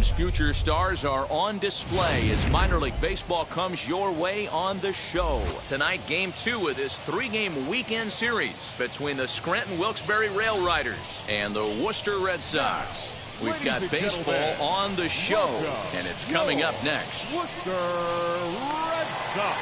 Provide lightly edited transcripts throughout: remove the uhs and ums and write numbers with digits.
Twins' future stars are on display as minor league baseball comes your way on the show. Tonight, Game 2 of this 3-game weekend series between the Scranton-Wilkes-Barre Railriders and the Worcester Red Sox. We've got baseball on the show, and it's coming up next. Worcester Red Sox.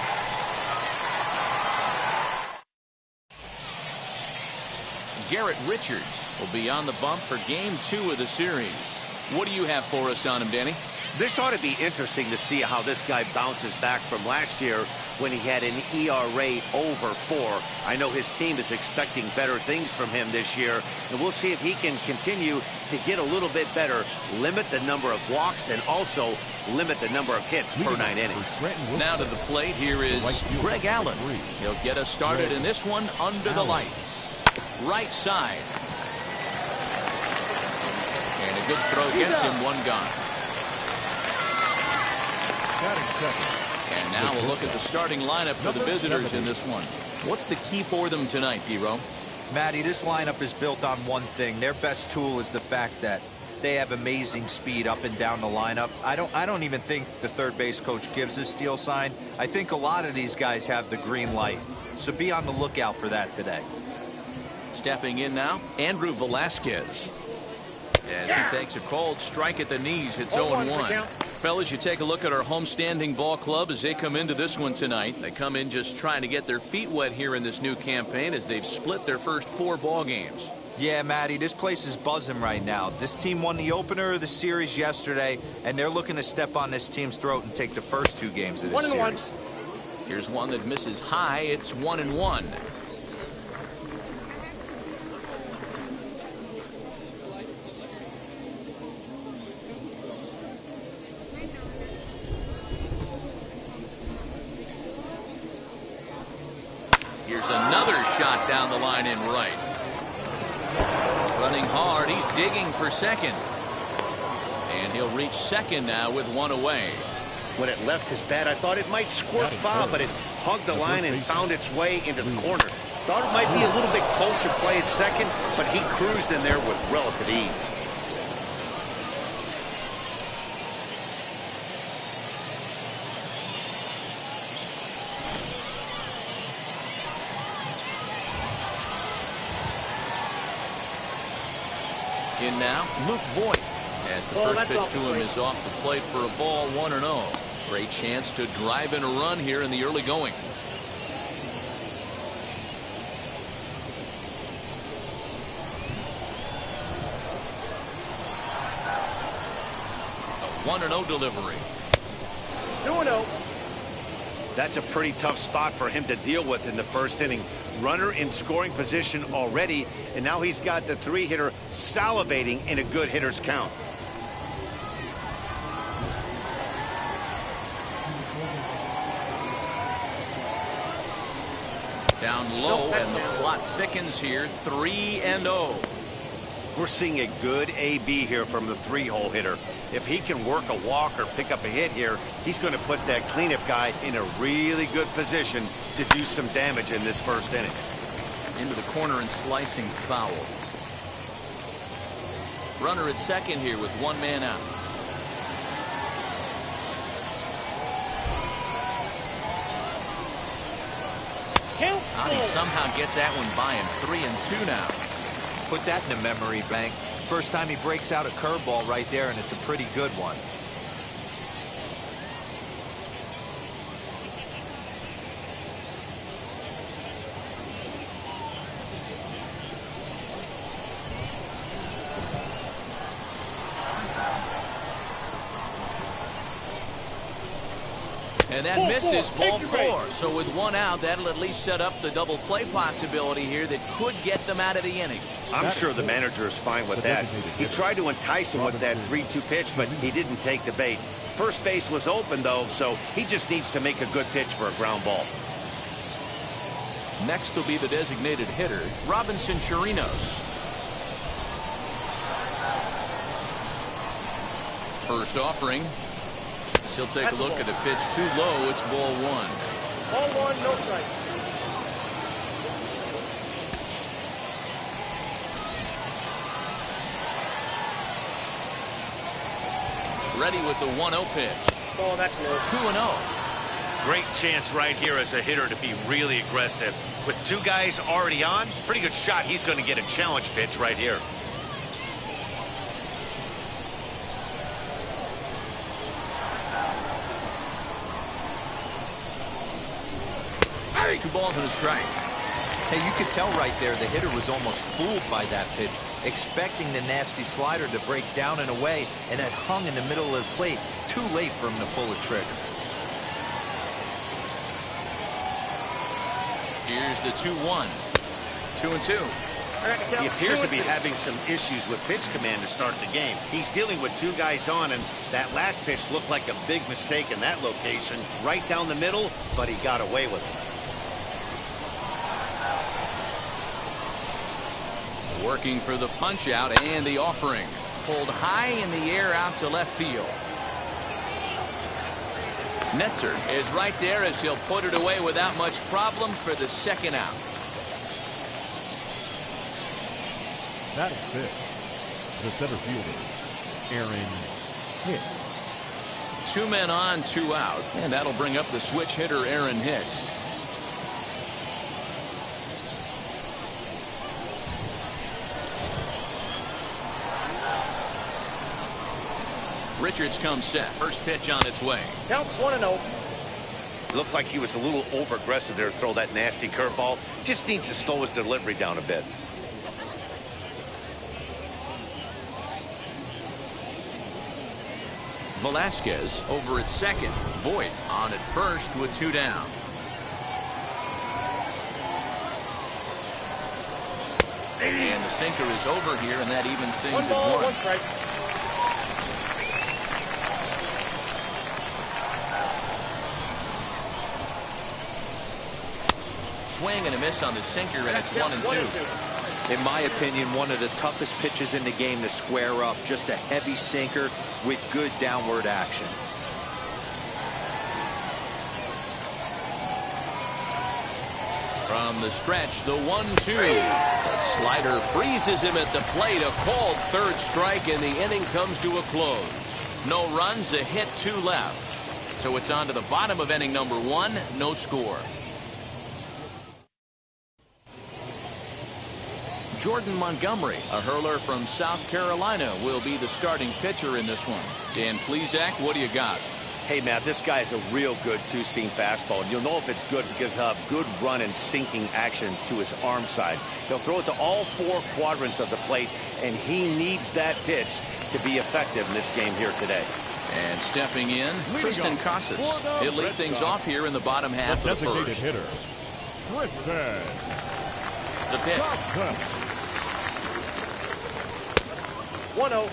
Garrett Richards will be on the bump for Game 2 of the series. What do you have for us on him, Danny? This ought to be interesting to see how this guy bounces back from last year when he had an ERA over 4. I know his team is expecting better things from him this year, and we'll see if he can continue to get a little bit better, limit the number of walks, and also limit the number of hits per 9 innings. Now to the plate, here is Greg Allen. He'll get us started in this one under the lights. Right side. And a good throw gets him, one gone. And now we'll look at the starting lineup for the visitors in this one. What's the key for them tonight, D-Row? Matty, this lineup is built on one thing. Their best tool is the fact that they have amazing speed up and down the lineup. I don't even think the third base coach gives a steal sign. I think a lot of these guys have the green light. So be on the lookout for that today. Stepping in now, Andrew Velasquez. As he takes a cold strike at the knees, it's 0-1. Fellas, you take a look at our homestanding ball club as they come into this one tonight. They come in just trying to get their feet wet here in this new campaign as they've split their first 4 ball games. Yeah, Matty, this place is buzzing right now. This team won the opener of the series yesterday, and they're looking to step on this team's throat and take the first 2 games of this series. Here's one that misses high. It's 1-1. Here's another shot down the line in right. Running hard, he's digging for second. And he'll reach second now with 1 away. When it left his bat, I thought it might squirt foul, but it hugged the line and found its way into the corner. Thought it might be a little bit closer play at second, but he cruised in there with relative ease. In now, Luke Voigt, as the first pitch to him is off the plate for a ball, 1-0. Great chance to drive in a run here in the early going. A 1-0 delivery. 2-0. That's a pretty tough spot for him to deal with in the first inning. Runner in scoring position already, and now he's got the 3-hitter salivating in a good hitter's count. Down low, and the plot thickens here, 3-0. We're seeing a good AB here from the 3-hole hitter. If he can work a walk or pick up a hit here, he's going to put that cleanup guy in a really good position to do some damage in this first inning. Into the corner and slicing foul. Runner at second here with 1 man out. He somehow gets that one by him. 3-2 now. Put that in the memory bank. First time he breaks out a curveball right there, and it's a pretty good one. And that misses, ball 4. So with 1 out, that'll at least set up the double play possibility here that could get them out of the inning. I'm sure the manager is fine with that. He tried to entice him with that 3-2 pitch, but he didn't take the bait. First base was open, though, so he just needs to make a good pitch for a ground ball. Next will be the designated hitter, Robinson Chirinos. First offering. He'll take a look at a pitch too low. It's ball 1. Ball 1, no strike. ready with the 1-0 pitch. Oh, that's low. 2-0. Great chance right here as a hitter to be really aggressive. With two guys already on, pretty good shot. He's going to get a challenge pitch right here. Hey. 2 balls and a strike. Hey, you could tell right there the hitter was almost fooled by that pitch, expecting the nasty slider to break down and away, and it hung in the middle of the plate. Too late for him to pull the trigger. Here's the 2-1. 2-2. He appears to be having some issues with pitch command to start the game. He's dealing with two guys on, and that last pitch looked like a big mistake in that location. Right down the middle, but he got away with it. Working for the punch out and the offering. Pulled high in the air out to left field. Netzer is right there as he'll put it away without much problem for the second out. That is fifth. The center fielder, Aaron Hicks. 2 men on, 2 out, and that'll bring up the switch hitter Aaron Hicks. Richards comes set. First pitch on its way. Count 1-0. Looked like he was a little over aggressive there to throw that nasty curveball. Just needs to slow his delivery down a bit. Velasquez over at second. Voit on at first with 2 down. And the sinker is over here, and that evens things 1 at ball, 1. 1 strike. Swing and a miss on the sinker, and it's 1-2. In my opinion, one of the toughest pitches in the game to square up. Just a heavy sinker with good downward action. From the stretch, the 1-2. The slider freezes him at the plate. A called third strike, and the inning comes to a close. No runs, a hit, 2 left. So it's on to the bottom of inning number 1. No score. Jordan Montgomery, a hurler from South Carolina, will be the starting pitcher in this one. Dan Plesac, what do you got? Hey, Matt, this guy's a real good two-seam fastball. And you'll know if it's good because he'll have good run and sinking action to his arm side. He'll throw it to all 4 quadrants of the plate, and he needs that pitch to be effective in this game here today. And stepping in, Tristan Casas. He'll lead things off here in the bottom half of the first. Hitter, Tristan. The pitch. 1-0.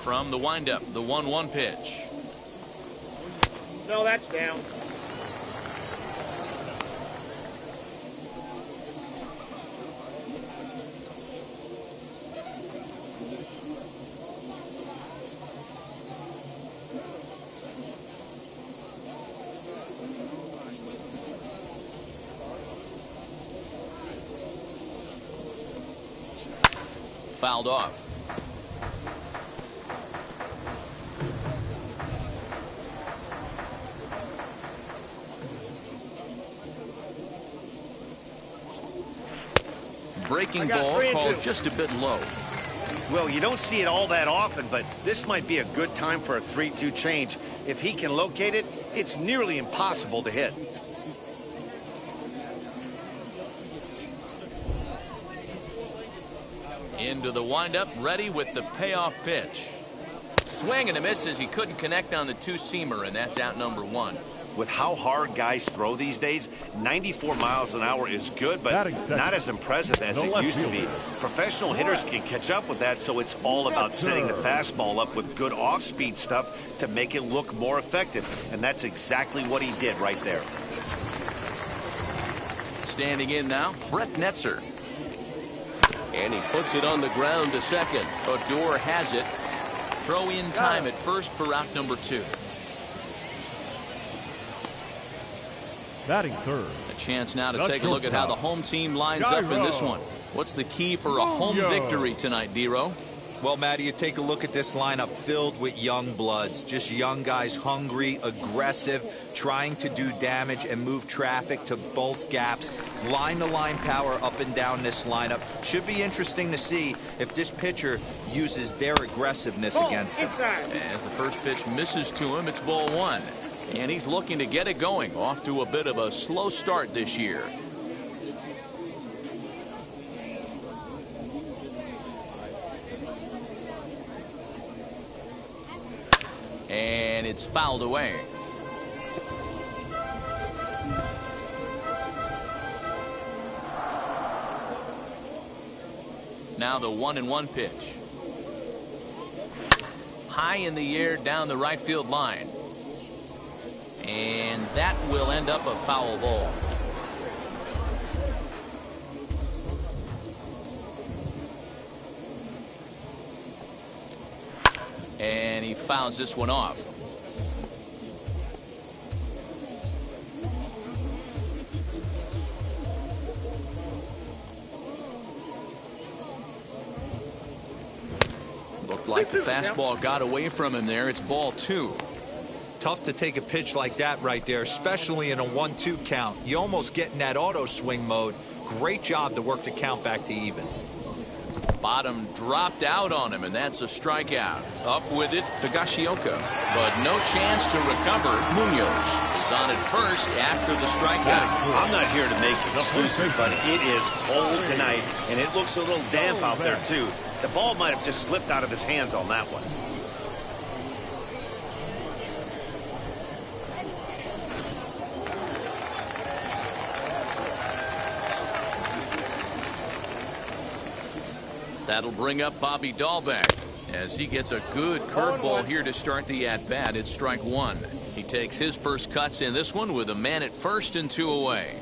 From the windup, the 1-1 pitch. No, that's down. Fouled off. Breaking ball called just a bit low. Well, you don't see it all that often, but this might be a good time for a 3-2 change. If he can locate it, it's nearly impossible to hit. Into the windup, ready with the payoff pitch. Swing and a miss as he couldn't connect on the 2-seamer, and that's out number 1. With how hard guys throw these days, 94 miles an hour is good, but not as impressive as it used to be. Professional hitters can catch up with that, so it's all about setting the fastball up with good off-speed stuff to make it look more effective. And that's exactly what he did right there. Standing in now, Brett Netzer. And he puts it on the ground to second. Odor has it. Throw in time at first for out number 2. Batting third. A chance now to take a look at how the home team lines up in this one. What's the key for a home victory tonight, D-Row? Well, Matty, you take a look at this lineup filled with young bloods. Just young guys, hungry, aggressive, trying to do damage and move traffic to both gaps. Line-to-line power up and down this lineup. Should be interesting to see if this pitcher uses their aggressiveness against them. As the first pitch misses to him, it's ball 1. And he's looking to get it going. Off to a bit of a slow start this year. And it's fouled away. Now the 1-1 pitch. High in the air down the right field line. And that will end up a foul ball. And he fouls this one off. Looked like the fastball got away from him there. It's ball 2. Tough to take a pitch like that right there, especially in a 1-2 count. You almost get in that auto swing mode. Great job to work the count back to even. Bottom dropped out on him, and that's a strikeout. Up with it, Higashioka. But no chance to recover. Munoz is on at first after the strikeout. I'm not here to make excuses, but it is cold tonight, and it looks a little damp out there, too. The ball might have just slipped out of his hands on that one. That'll bring up Bobby Dahlbeck as he gets a good curveball here to start the at-bat. It's strike 1. He takes his first cuts in this one with a man at first and 2 away.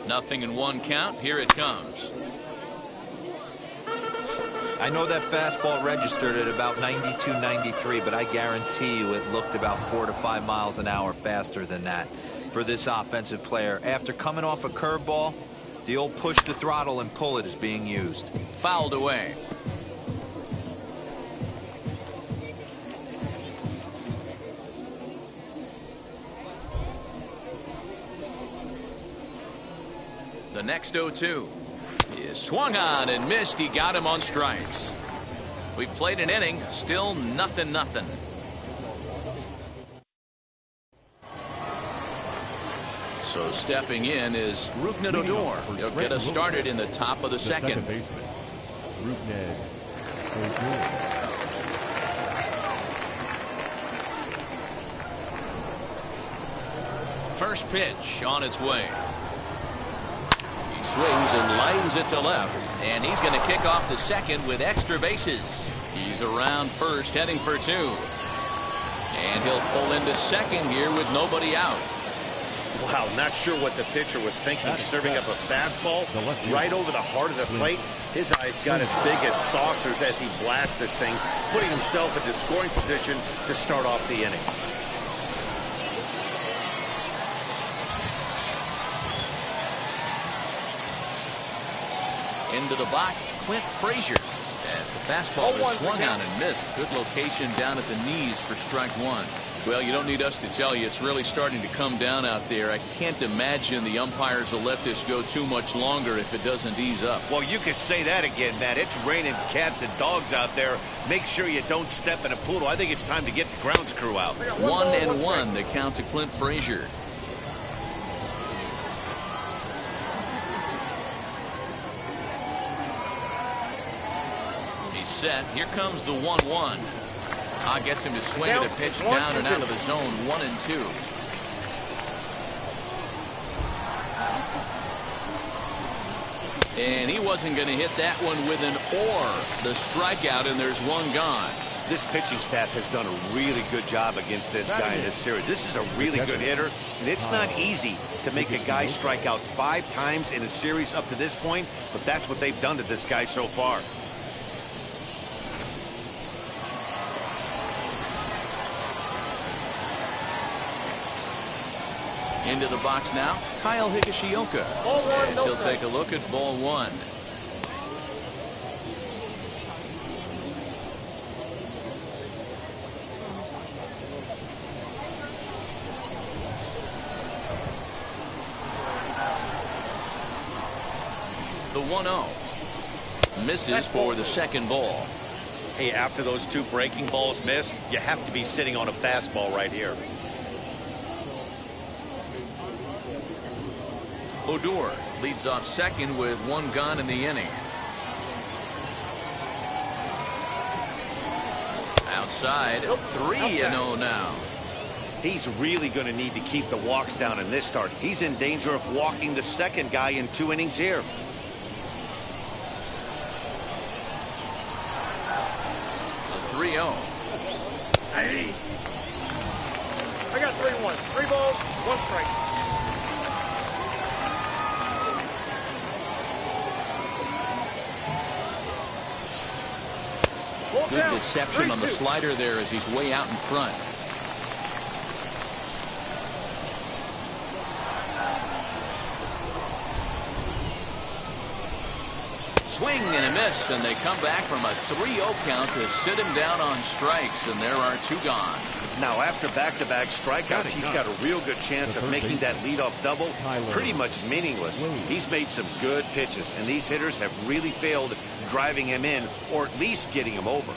Nothing in 1 count. Here it comes. I know that fastball registered at about 92, 93, but I guarantee you it looked about 4 to 5 miles an hour faster than that for this offensive player. After coming off a curveball, the old push the throttle and pull it is being used. Fouled away. The next 0-2. Is swung on and missed. He got him on strikes. We've played an inning, still 0-0. So stepping in is Rougned Odor. He'll get us started in the top of the second. Baseman, Rougned Odor. First pitch on its way. Swings and lines it to left, and he's going to kick off the second with extra bases. He's around first, heading for 2, and he'll pull into second here with nobody out. Wow, not sure what the pitcher was thinking, serving up a fastball right over the heart of the plate. His eyes got as big as saucers as he blasts this thing, putting himself into scoring position to start off the inning. Into the box, Clint Frazier. As the fastball is swung on and missed. Good location down at the knees for strike 1. Well, you don't need us to tell you it's really starting to come down out there. I can't imagine the umpires will let this go too mumuch longer if it doesn't ease up. Well, you could say that again, Matt. It's raining cats and dogs out there. Make sure you don't step in a poodle. I think it's time to get the grounds crew out. 1-1 the count to Clint Frazier. set. Here comes the 1-1. Gets him to swing at a pitch down and out of the zone. 1-2. And he wasn't going to hit that one with an or. The strikeout, and there's one gone. This pitching staff has done a really good job against this guy in this series. This is a really good hitter, and it's not easy to make a guy strike out 5 times in a series up to this point, but that's what they've done to this guy so far. Into the box now, Kyle Higashioka. As he'll take a look at ball 1. The 1-0 misses for the second ball. Hey, after those 2 breaking balls missed, you have to be sitting on a fastball right here. Odor leads off second with 1 gone in the inning. Outside, 3-0 now. He's really going to need to keep the walks down in this start. He's in danger of walking the second guy in 2 innings here. A 3-0. Hey. I got 3-1. 3 balls, 1 strike. Good deception on the slider there as he's way out in front. Swing and a miss, and they come back from a 3-0 count to sit him down on strikes, and there are 2 gone. Now, after back-to-back strikeouts, he's got a real good chance of making that leadoff double pretty much meaningless. He's made some good pitches, and these hitters have really failed driving him in or at least getting him over.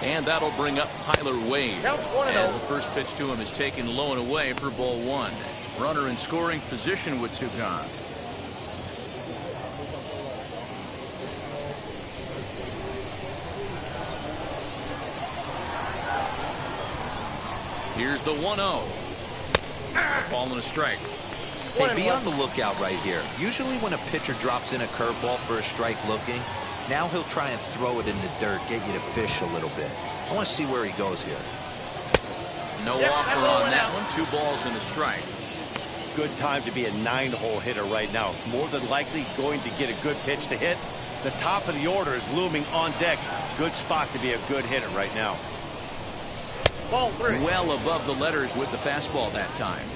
And that'll bring up Tyler Wade as the first pitch to him is taken low and away for ball 1. Runner in scoring position with 2 gone. Here's the 1-0. Ball and a strike. Hey, be on the lookout right here. Usually when a pitcher drops in a curveball for a strike looking, now he'll try and throw it in the dirt, get you to fish a little bit. I want to see where he goes here. No offer on that one. 2 balls and a strike. Good time to be a 9-hole hitter right now. More than likely going to get a good pitch to hit. The top of the order is looming on deck. Good spot to be a good hitter right now. Ball 3. Well above the letters with the fastball that time.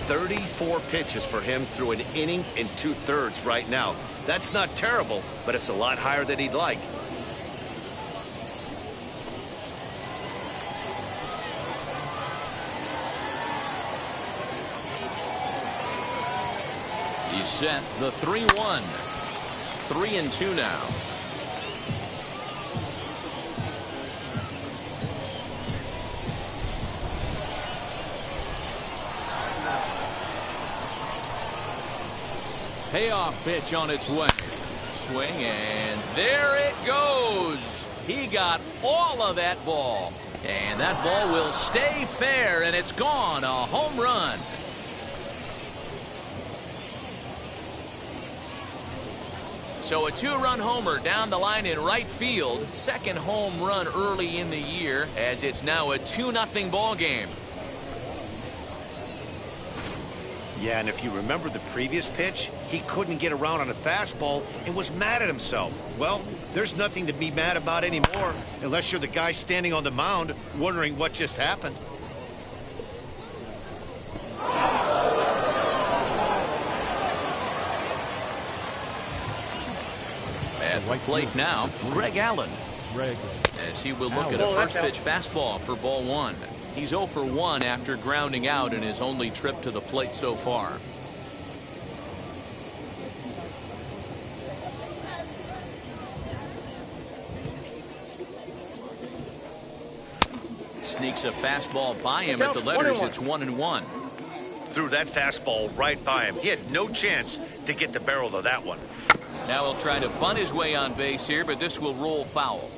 34 pitches for him through an inning and 2/3 right now. That's not terrible, but it's a lot higher than he'd like. He's set the 3-1. 3-2 now. Payoff pitch on its way. Swing, and there it goes. He got all of that ball. And that ball will stay fair, and it's gone. A home run. So a 2-run homer down the line in right field. Second home run early in the year, as it's now a 2-0 ball game. Yeah, and if you remember the previous pitch, he couldn't get around on a fastball and was mad at himself. Well, there's nothing to be mad about anymore unless you're the guy standing on the mound wondering what just happened. At the plate now, Greg Allen. As he will look at a first pitch fastball for ball 1. He's 0 for 1 after grounding out in his only trip to the plate so far. Sneaks a fastball by him at the letters. It's 1-1. threw that fastball right by him. He had no chance to get the barrel of that one. Now he'll try to bunt his way on base here, but this will roll foul.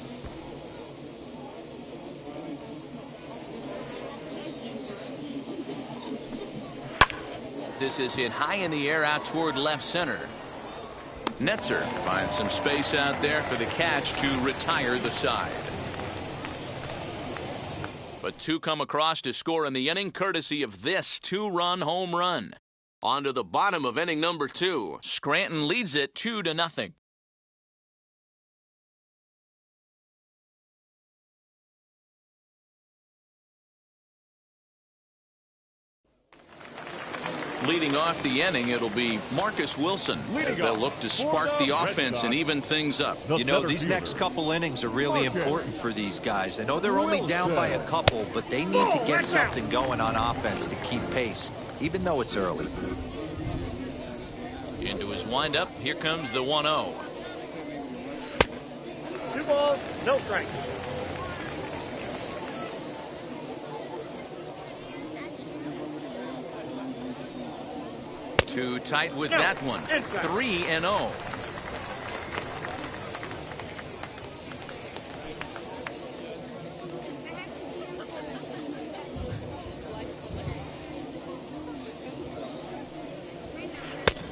This is hit high in the air out toward left center. Netzer finds some space out there for the catch to retire the side. But two come across to score in the inning courtesy of this two-run home run. On to the bottom of inning number 2. Scranton leads it 2-0. Leading off the inning, it'll be Marcus Wilson. They'll look to spark the offense and even things up. You know, these next couple innings are really important for these guys. I know they're only down by a couple, but they need to get something going on offense to keep pace, even though it's early. Into his windup, here comes the 1-0. 2 balls, no strike. Too tight with that one. 3-0.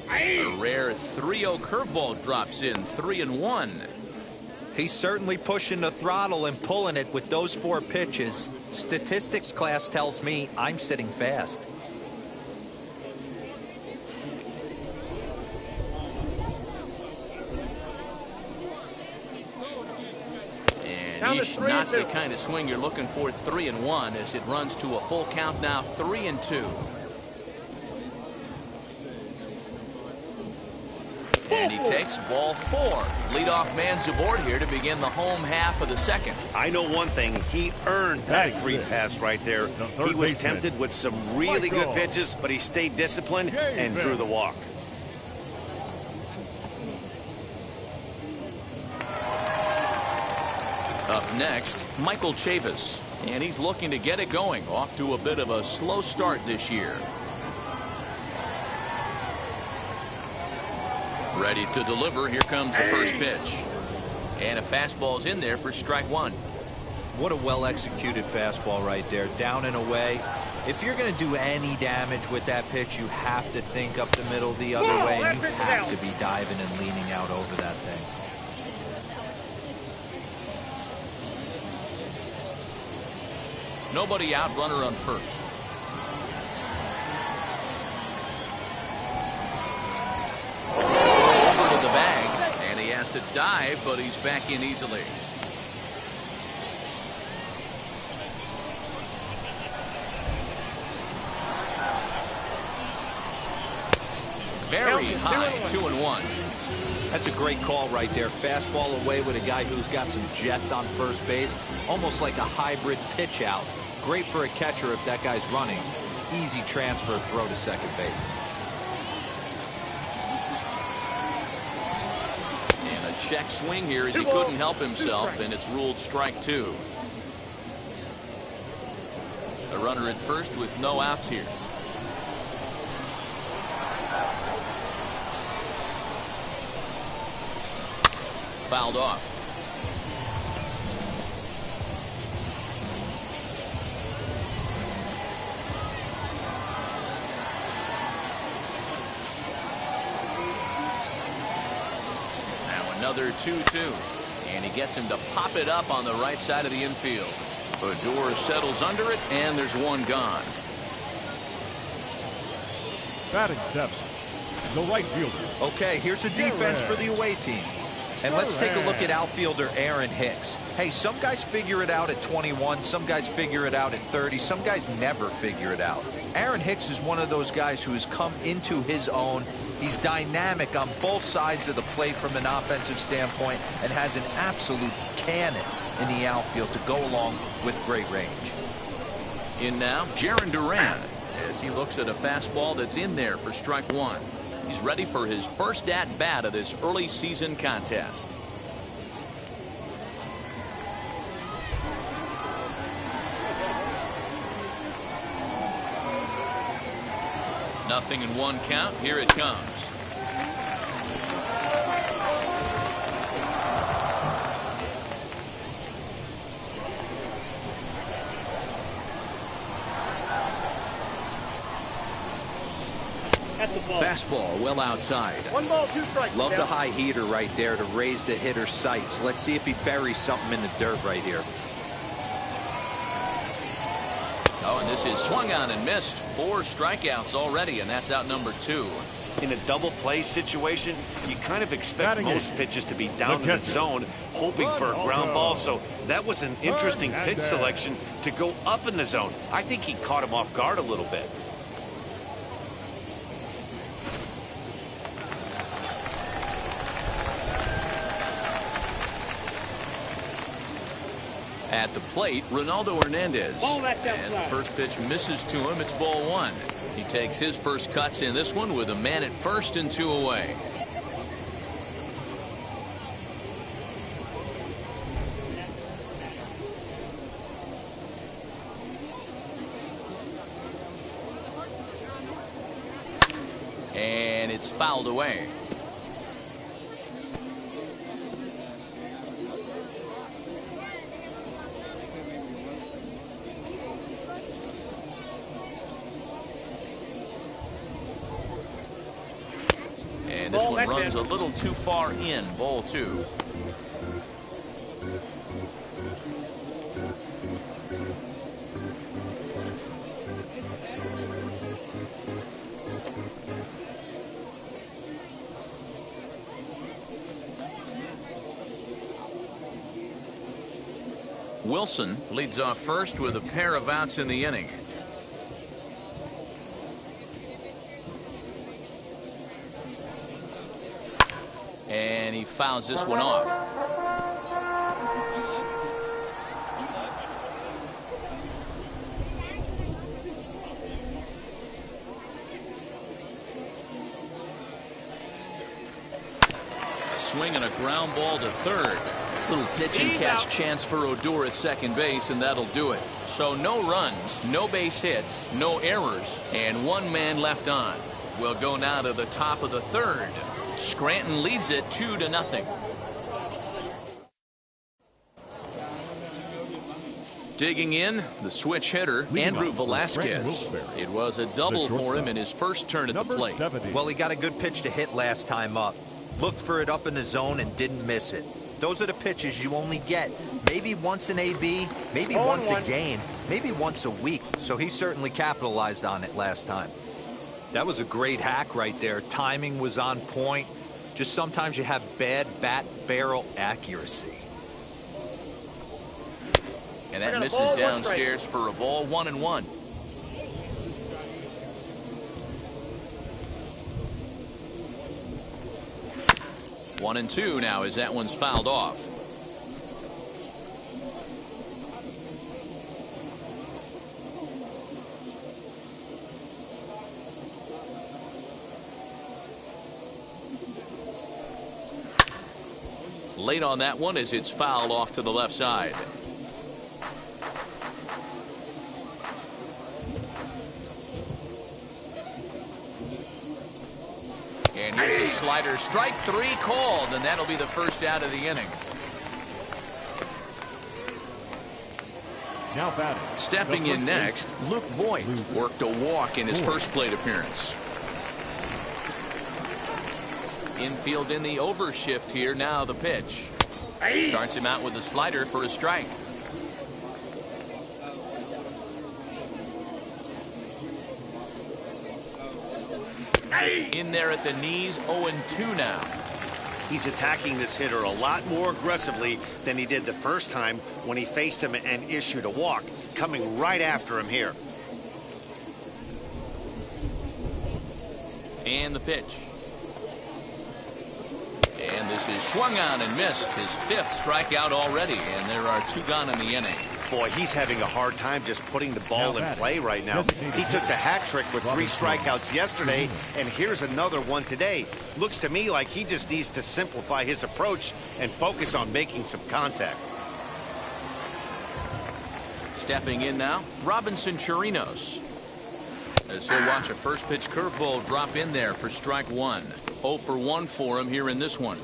A rare 3-0 curveball drops in. 3-1. He's certainly pushing the throttle and pulling it with those 4 pitches. Statistics class tells me I'm sitting fast. He's not the kind of swing you're looking for. 3-1 as it runs to a full count now. 3-2. And he takes ball 4. Leadoff man's aboard here to begin the home half of the second. I know one thing. He earned that free pass right there. He was tempted with some really good pitches, but he stayed disciplined and drew the walk. Up next, Michael Chavis, and he's looking to get it going. Off to a bit of a slow start this year. Ready to deliver. Here comes the first pitch. And a fastball's in there for strike 1. What a well-executed fastball right there. Down and away. If you're going to do any damage with that pitch, you have to think up the middle the other way, and you have to be diving and leaning out over that thing. Nobody out, runner on first. Over to the bag, and he has to dive, but he's back in easily. Very high, 2-1. That's a great call right there. Fastball away with a guy who's got some jets on first base, almost like a hybrid pitch out. Great for a catcher if that guy's running. Easy transfer throw to second base. And a check swing here as he couldn't help himself, and it's ruled strike 2. The runner at first with no outs here. Fouled off. Another 2-2, and he gets him to pop it up on the right side of the infield. Odor settles under it, and there's one gone. Batting 7th, the right fielder. Okay, here's a defense for the away team. And let's take a look at outfielder Aaron Hicks. Hey, some guys figure it out at 21, some guys figure it out at 30, some guys never figure it out. Aaron Hicks is one of those guys who has come into his own. He's dynamic on both sides of the plate from an offensive standpoint and has an absolute cannon in the outfield to go along with great range. In now, Jarren Duran, as he looks at a fastball that's in there for strike 1. He's ready for his first at-bat of this early season contest. Nothing in one count. Here it comes. That's a ball. Fastball well outside. 1 ball, 2 strikes. Love Down. the high heater right there to raise the hitter's sights. Let's see if he buries something in the dirt right here. Oh, and this is swung on and missed. 4 strikeouts already, and that's out number 2. In a double play situation, you kind of expect most pitches to be down in the zone, hoping for a ground ball. So that was an interesting pitch selection to go up in the zone. I think he caught him off guard a little bit. At the plate, Ronaldo Hernandez. Ball, that's As the outside. first pitch misses to him, it's ball 1. He takes his first cuts in this one with a man at first and 2 away. And it's fouled away. And this one runs a little too far in. Ball 2. Wilson leads off first with a pair of outs in the inning. And he fouls this one off. Swing and a ground ball to third. Little pitch and catch chance for Odor at second base, and that'll do it. So no runs, no base hits, no errors, and 1 man left on. We'll go now to the top of the third. Scranton leads it 2-0. Digging in, the switch hitter, Andrew Velasquez. It was a double for him in his first turn at the plate. Well, he got a good pitch to hit last time up. Looked for it up in the zone and didn't miss it. Those are the pitches you only get maybe once in AB, maybe once a game, maybe once a week. So he certainly capitalized on it last time. That was a great hack right there. Timing was on point. Just sometimes you have bad bat barrel accuracy. And that misses downstairs for a ball. 1-1. One and 2 now as that one's fouled off. Late on that one as it's fouled off to the left side. And here's a slider. Strike 3 called, and that'll be the first out of the inning. Now batting. Stepping in next, Luke Voigt worked a walk in his first plate appearance. Infield in the overshift here. Now the pitch. Starts him out with a slider for a strike. In there at the knees. 0-2 now. He's attacking this hitter a lot more aggressively than he did the first time when he faced him and issued a walk. Coming right after him here. And the pitch. And this is swung on and missed. His 5th strikeout already, and there are 2 gone in the inning. Boy, he's having a hard time just putting the ball in play right now. He took the hat trick with 3 strikeouts yesterday, and here's another one today. Looks to me like he just needs to simplify his approach and focus on making some contact. Stepping in now, Robinson Chirinos. As he'll watch a first pitch curveball drop in there for strike one. 0 for 1 for him here in this one.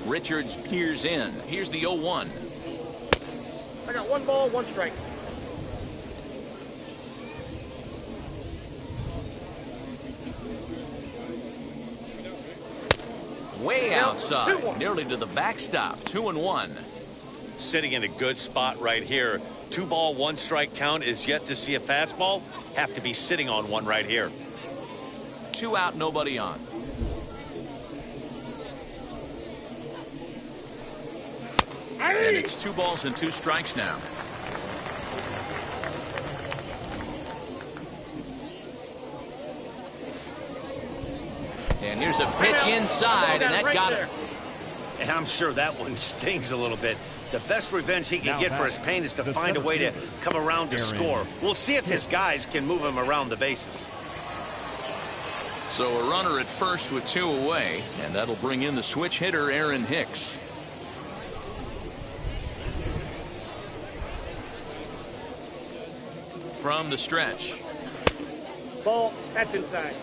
Richards peers in. Here's the 0-1. I got 1 ball, 1 strike. Way outside, nearly to the backstop. 2-1. Sitting in a good spot right here. 2 ball, 1 strike count is yet to see a fastball. Have to be sitting on one right here. 2 out, nobody on. And it's 2 balls and 2 strikes now. And here's a pitch inside, and that got him. And I'm sure that one stings a little bit. The best revenge he can get for his pain is to find a way to come around to score. We'll see if his guys can move him around the bases. So a runner at first with 2 away, and that'll bring in the switch hitter, Aaron Hicks. From the stretch. Ball, that's inside.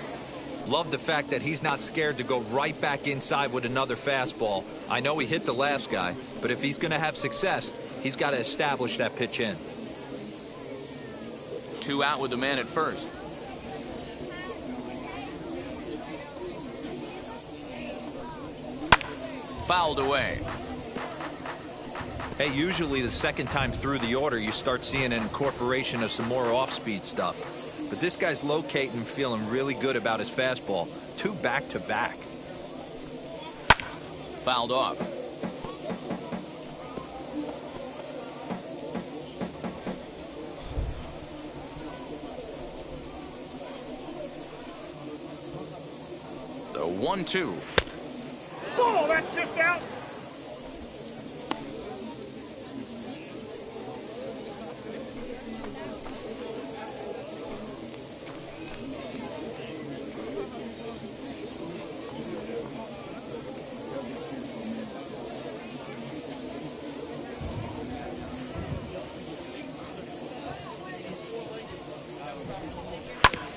Love the fact that he's not scared to go right back inside with another fastball. I know he hit the last guy, but if he's going to have success, he's got to establish that pitch in. 2 out with the man at first. Fouled away. Hey, usually the second time through the order, you start seeing an incorporation of some more off-speed stuff. But this guy's locating, feeling really good about his fastball. 2 back-to-back. Fouled off. The 1-2. Ball, that's just out.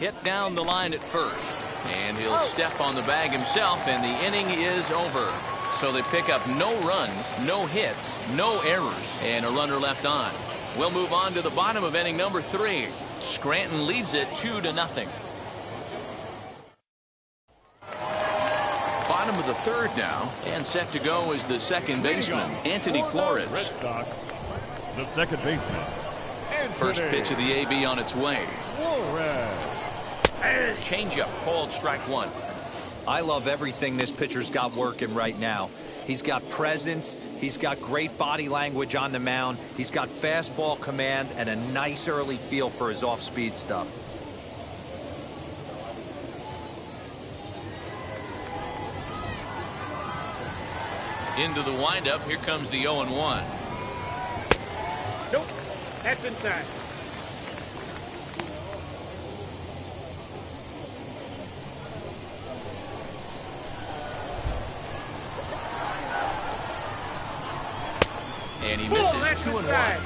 Hit down the line at first, and he'll step on the bag himself, and the inning is over. So they pick up no runs, no hits, no errors, and a runner left on. We'll move on to the bottom of inning number 3. Scranton leads it 2-0. Bottom of the 3rd now, and set to go is the second baseman, Anthony Flores. Red Sox, the second baseman. First pitch of the AB on its way. Flores. Changeup called strike 1. I love everything this pitcher's got working right now. He's got presence, he's got great body language on the mound, he's got fastball command, and a nice early feel for his off-speed stuff. Into the windup, here comes the 0-1. Nope, that's inside. And he misses 2-1.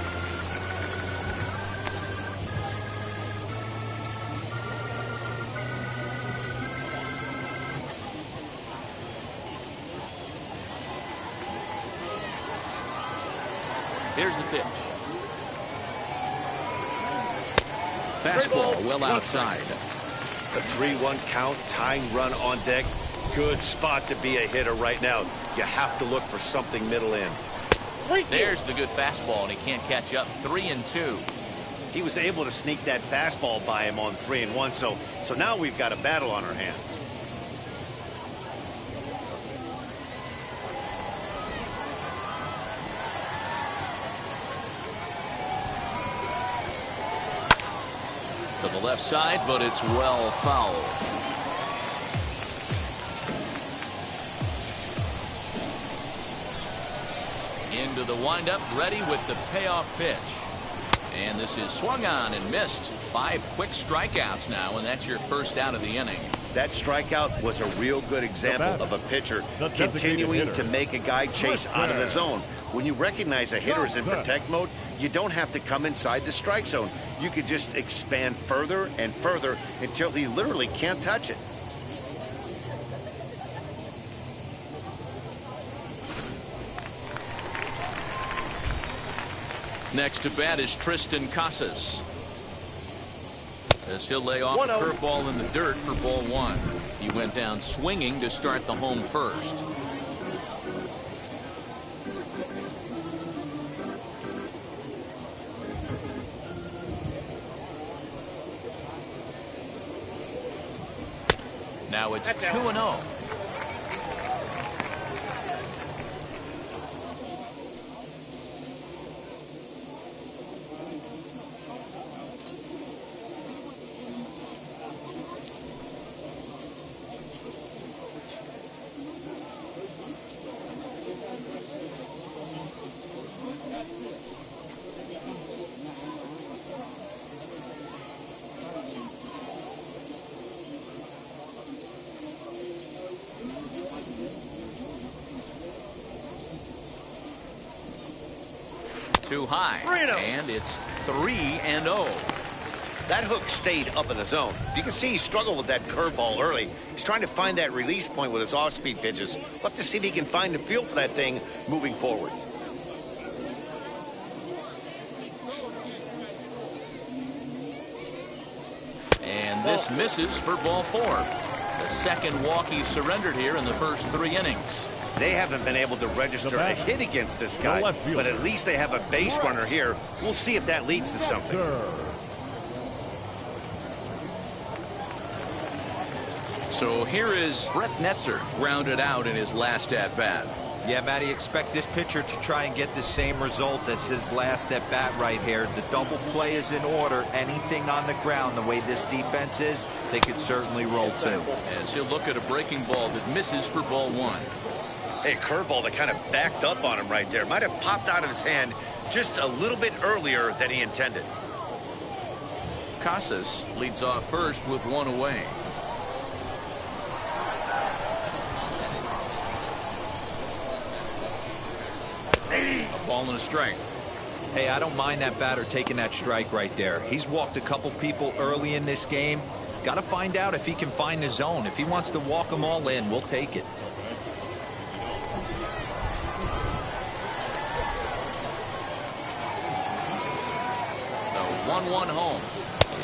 Here's the pitch. Fastball well outside. The 3-1 count, tying run on deck. Good spot to be a hitter right now. You have to look for something middle in. There's the good fastball, and he can't catch up. 3-2. He was able to sneak that fastball by him on 3-1, so now we've got a battle on our hands. To the left side, but it's well fouled. Into the windup, ready with the payoff pitch. And this is swung on and missed. 5 quick strikeouts now, and that's your first out of the inning. That strikeout was a real good example of a pitcher continuing to make a guy chase out of the zone. When you recognize a hitter is in protect mode, you don't have to come inside the strike zone. You can just expand further and further until he literally can't touch it. Next to bat is Tristan Casas, as he'll lay off a curveball in the dirt for ball one. He went down swinging to start the home first. Now it's 2-0. Too high, and it's 3-0. That hook stayed up in the zone. You can see he struggled with that curveball early. He's trying to find that release point with his off-speed pitches. We'll have to see if he can find the feel for that thing moving forward. And this misses for ball four. The second walk he surrendered here in the first 3 innings. They haven't been able to register a hit against this guy, but at least they have a base runner here. We'll see if that leads to something. So here is Brett Netzer, grounded out in his last at-bat. Yeah, Matty, expect this pitcher to try and get the same result as his last at-bat right here. The double play is in order. Anything on the ground, the way this defense is, they could certainly roll too. As he'll look at a breaking ball that misses for ball one. Hey, curveball that kind of backed up on him right there. Might have popped out of his hand just a little bit earlier than he intended. Casas leads off first with 1 away. A ball and a strike. Hey, I don't mind that batter taking that strike right there. He's walked a couple people early in this game. Got to find out if he can find the zone. If he wants to walk them all in, we'll take it. The 1-1 home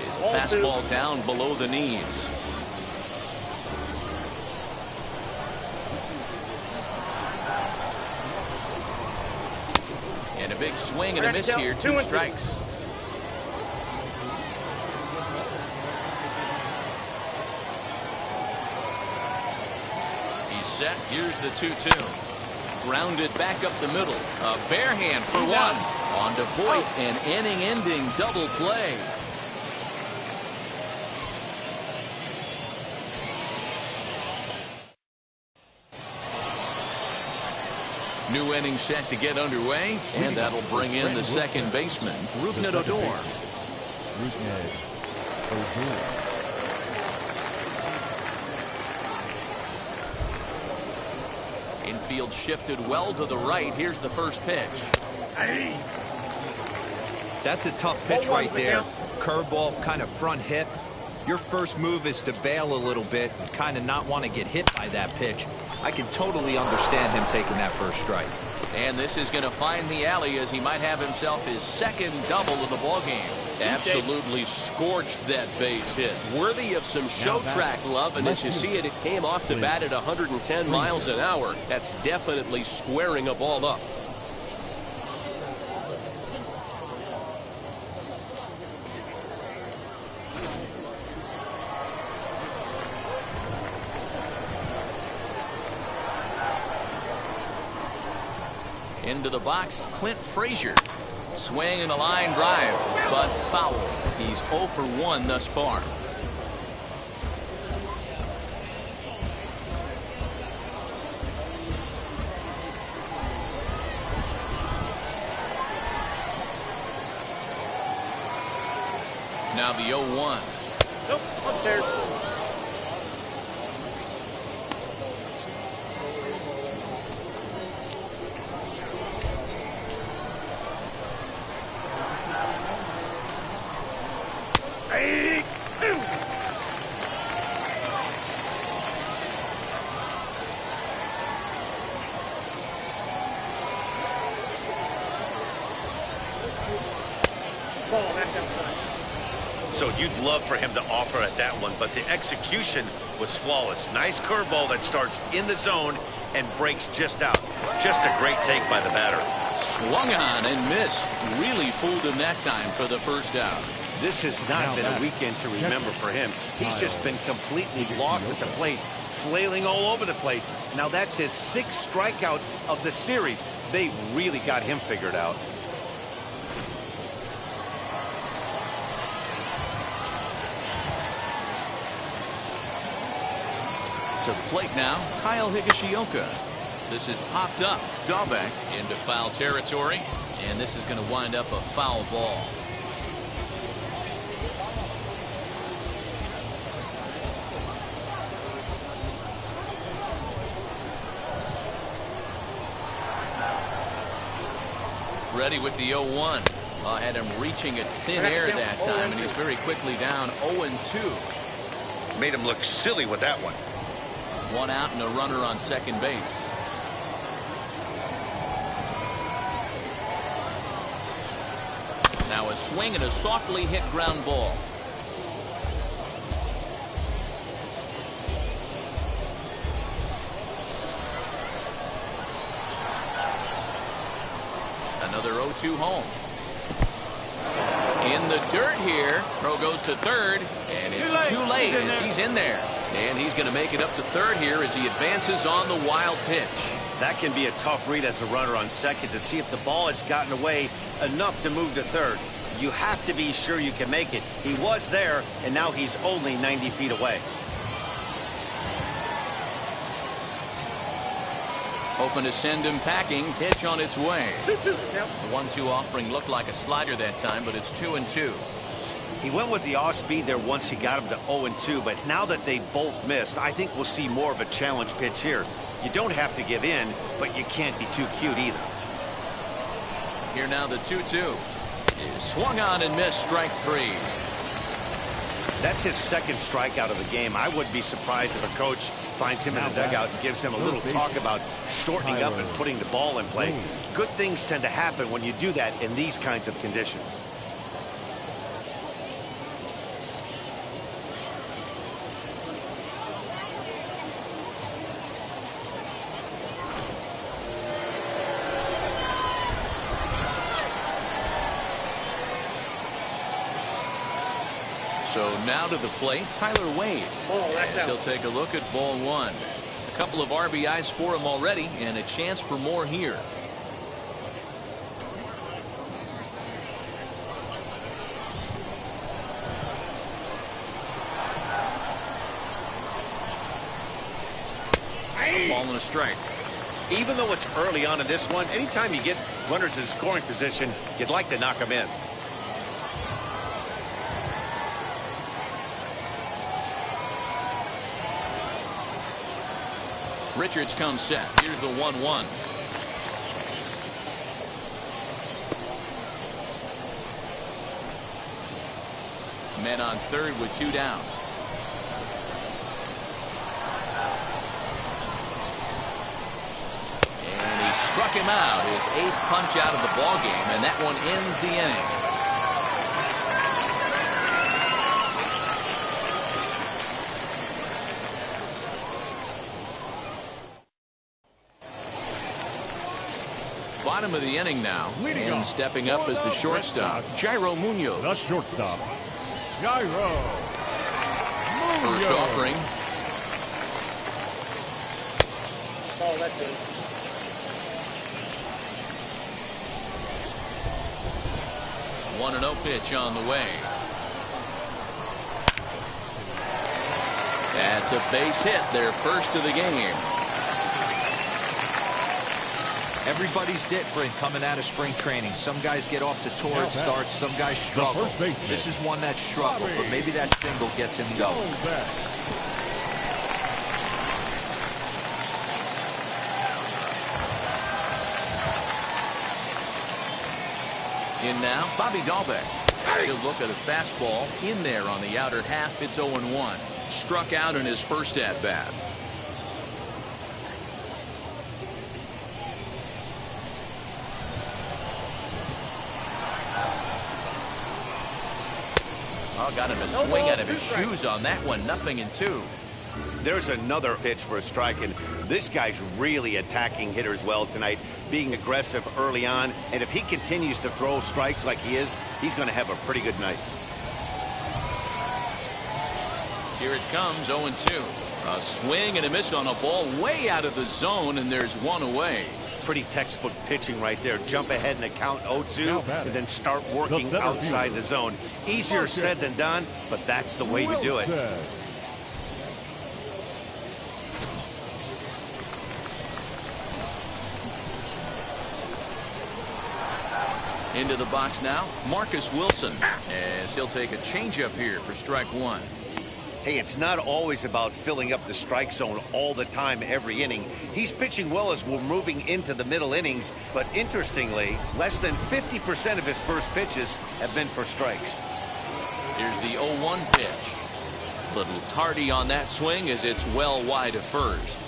is a fastball down below the knees. And a big swing and a miss here. 2 strikes. He's set. Here's the 2-2. Grounded back up the middle. A bare hand for one. On to Voit, an inning-ending double play. New inning set to get underway, and that'll bring in the second baseman, Rougned Odor. Infield shifted well to the right. Here's the first pitch. That's a tough pitch right there. Curveball, kind of front hip. Your first move is to bail a little bit and kind of not want to get hit by that pitch. I can totally understand him taking that first strike. And this is going to find the alley as he might have himself his second double of the ballgame. Absolutely scorched that base hit. Worthy of some show track love, and as you see it, it came off the bat at 110 miles an hour. That's definitely squaring a ball up. Into the box, Clint Frazier. Swing and a line drive, but foul. He's 0 for 1 thus far. Now the 0-1. Nope, upstairs. so you'd love for him to offer at that one, but the execution was flawless. Nice curveball that starts in the zone and breaks just out. Just a great take by the batter. Swung on and missed. Really fooled him that time for the first out. This has not been a weekend to remember for him. He's just been completely lost at the plate, flailing all over the place. Now that's his 6th strikeout of the series. They've really got him figured out. To the plate now, Kyle Higashioka. This is popped up. Dahlbeck into foul territory, and this is going to wind up a foul ball. Ready with the 0-1. Had him reaching at thin air that time, and he's very quickly down 0-2. Made him look silly with that one. 1 out and a runner on second base. Now a swing and a softly hit ground ball. Another 0-2 home. In the dirt here. Throw goes to third, and it's too late as he's in there. And he's going to make it up to third here as he advances on the wild pitch. That can be a tough read as a runner on second to see if the ball has gotten away enough to move to third. You have to be sure you can make it. He was there, and now he's only 90 feet away. Hoping to send him packing. Pitch on its way. The 1-2 offering looked like a slider that time, but it's 2-2. He went with the off speed there once he got him to 0-2, but now that they both missed, I think we'll see more of a challenge pitch here. You don't have to give in, but you can't be too cute either. Here now the 2-2 is swung on and missed. Strike 3. That's his 2nd strikeout of the game. I wouldn't be surprised if a coach finds him in the dugout and gives him a little talk about shortening up and putting the ball in play. Good things tend to happen when you do that in these kinds of conditions. So now to the plate, Tyler Wade. As he'll take a look at ball 1. A couple of RBIs for him already, and a chance for more here. A ball and a strike. Even though it's early on in this one, anytime you get runners in scoring position, you'd like to knock them in. Richards comes set. Here's the 1-1. Men on third with 2 down. And he struck him out. His 8th punch out of the ball game, and that one ends the inning. Bottom of the inning now, and stepping up as the shortstop, Jairo Munoz. The shortstop, Jairo Munoz. First offering. Oh, that's it. One 1-0 pitch on the way. That's a base hit, their first of the game. Everybody's different coming out of spring training. Some guys get off to torrid starts, some guys struggle. This is one that struggled, but maybe that single gets him going. In now, Bobby Dahlbeck. He'll look at a fastball in there on the outer half. It's 0-1. Struck out in his first at-bat. Oh, got him a swing out of his shoes on that one. 0-2. There's another pitch for a strike, and this guy's really attacking hitters well tonight, being aggressive early on, and if he continues to throw strikes like he is, he's going to have a pretty good night. Here it comes, 0-2. A swing and a miss on a ball way out of the zone, and there's one away. Pretty textbook pitching right there. Jump ahead in the count 0-2 and then start working outside the zone. Easier said than done, but that's the way to do it. Into the box now, Marcus Wilson, as he'll take a changeup here for strike one. Hey, it's not always about filling up the strike zone all the time every inning. He's pitching well as we're moving into the middle innings, but interestingly, less than 50% of his first pitches have been for strikes. Here's the 0-1 pitch. Little tardy on that swing as it's well wide of first.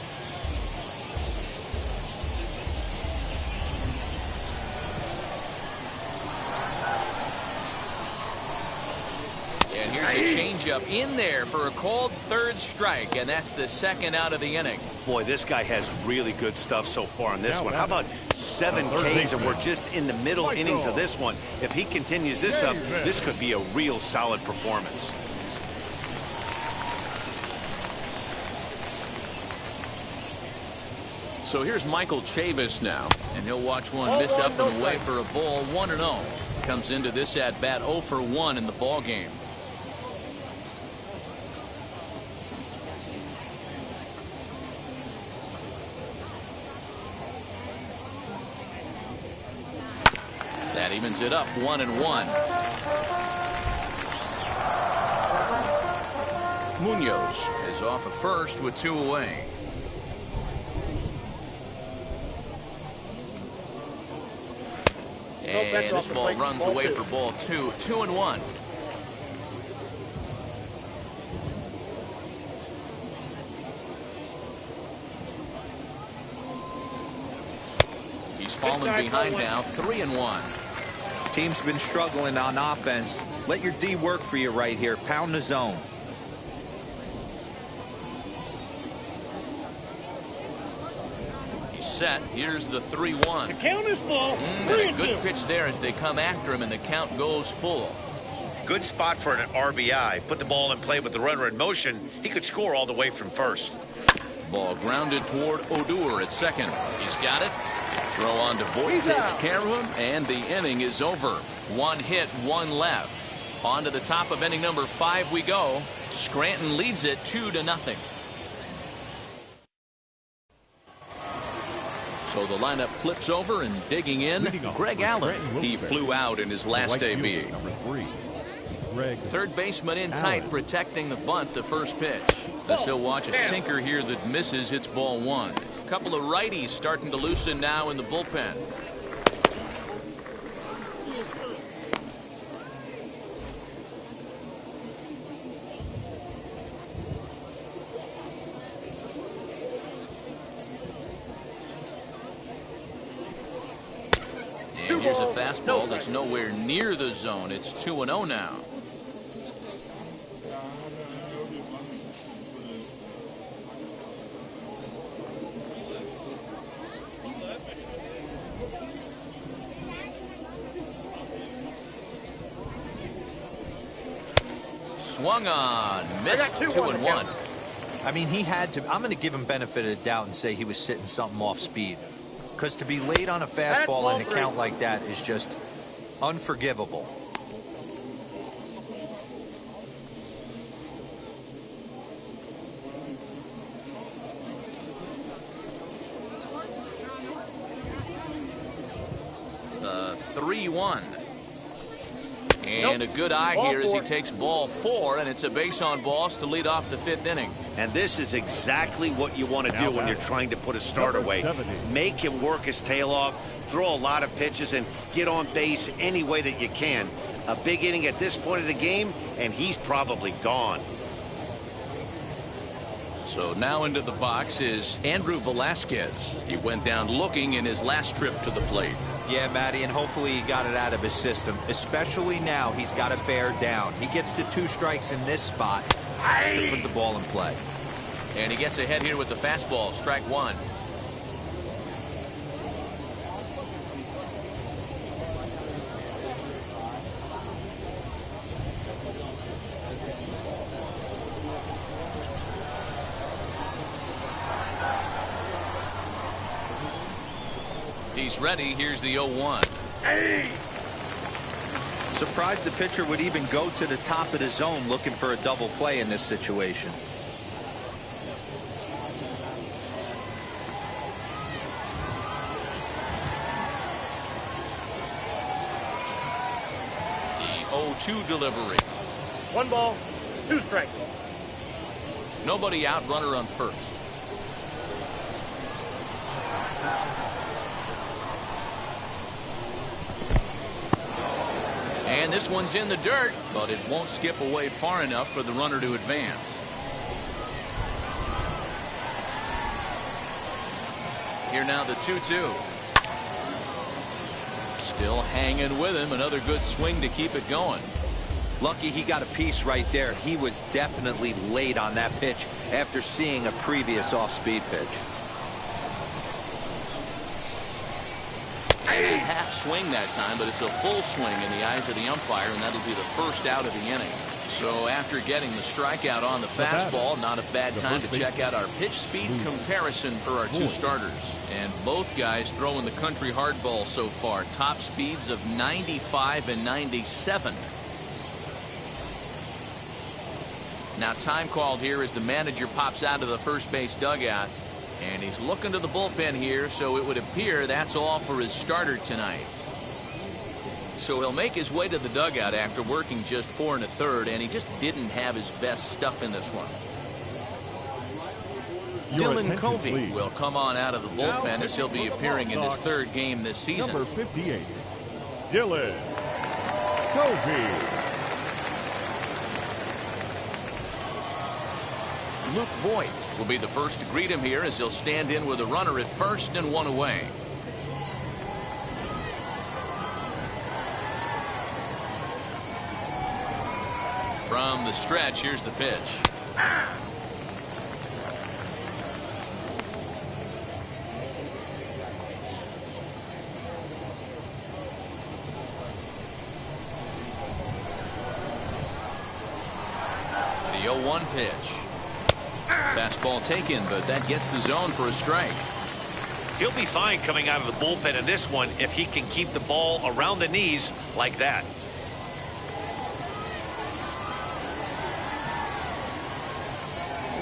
And here's a changeup in there for a called third strike, and that's the second out of the inning. Boy, this guy has really good stuff so far on this one. How about 7 Ks, and we're just in the middle innings of this one. If he continues this up, this could be a real solid performance. So here's Michael Chavis now, and he'll watch one miss up and away for a ball. 1-0. Comes into this at bat 0 for 1 in the ball game. That evens it up 1-1. Munoz is off of first with 2 away. And this ball runs away for ball 2. 2-1. He's fallen behind now. 3-1. Team's been struggling on offense. Let your D work for you right here. Pound the zone. Set. Here's the 3-1. The count is full. And a good pitch there as they come after him, and the count goes full. Good spot for an RBI. Put the ball in play with the runner in motion. He could score all the way from first. Ball grounded toward Odor at second. He's got it. Throw on to Voigt takes care of him, and the inning is over. 1 hit, 1 left. On to the top of inning number 5 we go. Scranton leads it 2-0. So the lineup flips over, and digging in, Greg Allen. He flew out in his last debut. Third baseman in tight, protecting the bunt, the first pitch. This he'll watch a sinker here that misses, hits ball 1. A couple of righties starting to loosen now in the bullpen. And here's a fastball that's nowhere near the zone. It's 2-0 now. Swung on, missed. 2-1. I mean, he had to. I'm going to give him benefit of the doubt and say he was sitting something off speed. Because to be late on a fastball in a count like that is just unforgivable. The 3-1. And a good eye here as he takes ball 4, and it's a base on balls to lead off the 5th inning. And this is exactly what you want to do when you're trying to put a starter away. Make him work his tail off, throw a lot of pitches, and get on base any way that you can. A big inning at this point of the game, and he's probably gone. So now into the box is Andrew Velasquez. He went down looking in his last trip to the plate. Yeah, Matty, and hopefully he got it out of his system. Especially now, he's got to bear down. He gets the 2 strikes in this spot. Has to put the ball in play. And he gets ahead here with the fastball, strike 1. He's ready. Here's the 0-1. Surprised the pitcher would even go to the top of the zone looking for a double play in this situation. The 0-2 delivery. 1 ball, 2 strikes. Nobody out, runner on first. And this one's in the dirt, but it won't skip away far enough for the runner to advance. Here now the 2-2. Still hanging with him. Another good swing to keep it going. Lucky he got a piece right there. He was definitely late on that pitch after seeing a previous off-speed pitch. And a half swing that time, but it's a full swing in the eyes of the umpire, and that'll be the first out of the inning. So after getting the strikeout on the fastball, not a bad time to check out our pitch speed comparison for our 2 starters. And both guys throwing the country hardball so far. Top speeds of 95 and 97. Now time called here as the manager pops out of the first base dugout. And he's looking to the bullpen here, so it would appear that's all for his starter tonight. So he'll make his way to the dugout after working just 4 1/3, and he just didn't have his best stuff in this one. Dylan Covey will come on out of the bullpen as he'll be appearing in his 3rd game this season. Number 58, Dylan Covey. Luke Voigt will be the first to greet him here as he'll stand in with a runner at first and 1 away. From the stretch, here's the pitch. The 0-1 pitch. Fastball taken, but that gets the zone for a strike. He'll be fine coming out of the bullpen in this one if he can keep the ball around the knees like that.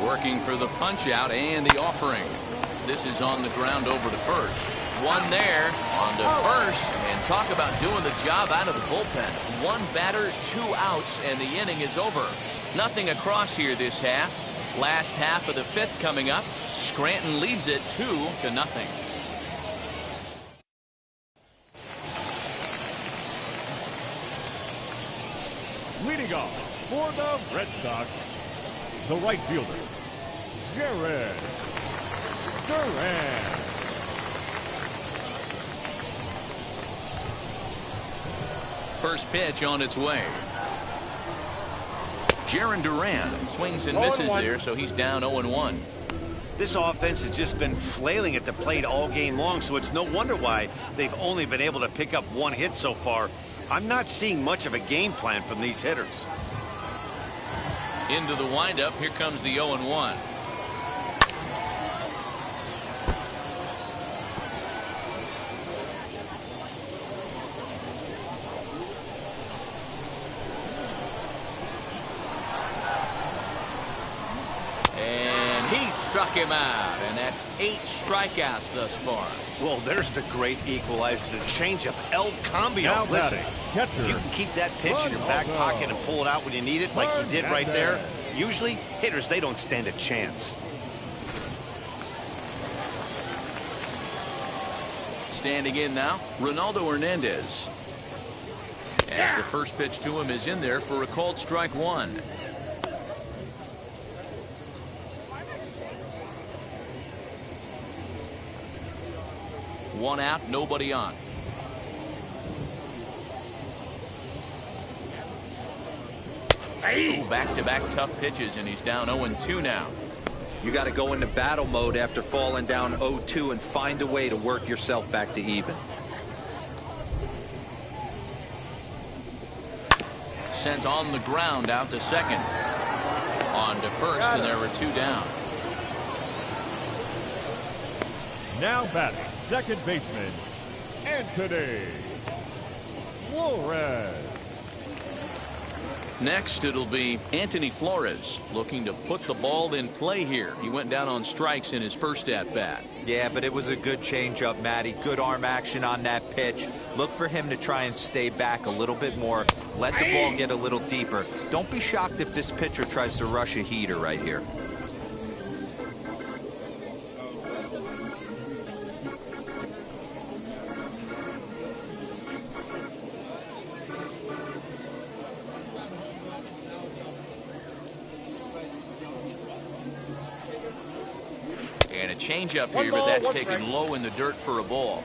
Working for the punch out and the offering. This is on the ground over to first. One there on to first, and talk about doing the job out of the bullpen. 1 batter, 2 outs, and the inning is over. Nothing across here this half. Last half of the 5th coming up. Scranton leads it 2-0. Leading off for the Red Sox, the right fielder, Jared Duran. First pitch on its way. Jaron Duran swings and misses there, so he's down 0-1. This offense has just been flailing at the plate all game long, so it's no wonder why they've only been able to pick up 1 hit so far. I'm not seeing much of a game plan from these hitters. Into the windup, here comes the 0-1. Struck him out, and that's 8 strikeouts thus far. Well, there's the great equalizer, the changeup, El Cambio. Listen, if you can keep that pitch in your back pocket and pull it out when you need it, like he did right there, usually hitters, they don't stand a chance. Standing in now, Ronaldo Hernandez. As the first pitch to him is in there for a called strike 1. One out, nobody on. Back-to-back tough pitches, and he's down 0-2 now. You got to go into battle mode after falling down 0-2 and find a way to work yourself back to even. Sent on the ground out to second. On to first, and there were 2 down. Now batting, second baseman, Anthony Flores. Next, it'll be Anthony Flores looking to put the ball in play here. He went down on strikes in his first at-bat. Yeah, but it was a good changeup, Matty. Good arm action on that pitch. Look for him to try and stay back a little bit more. Let the ball get a little deeper. Don't be shocked if this pitcher tries to rush a heater right here. And a changeup here, but that's taken low in the dirt for a ball.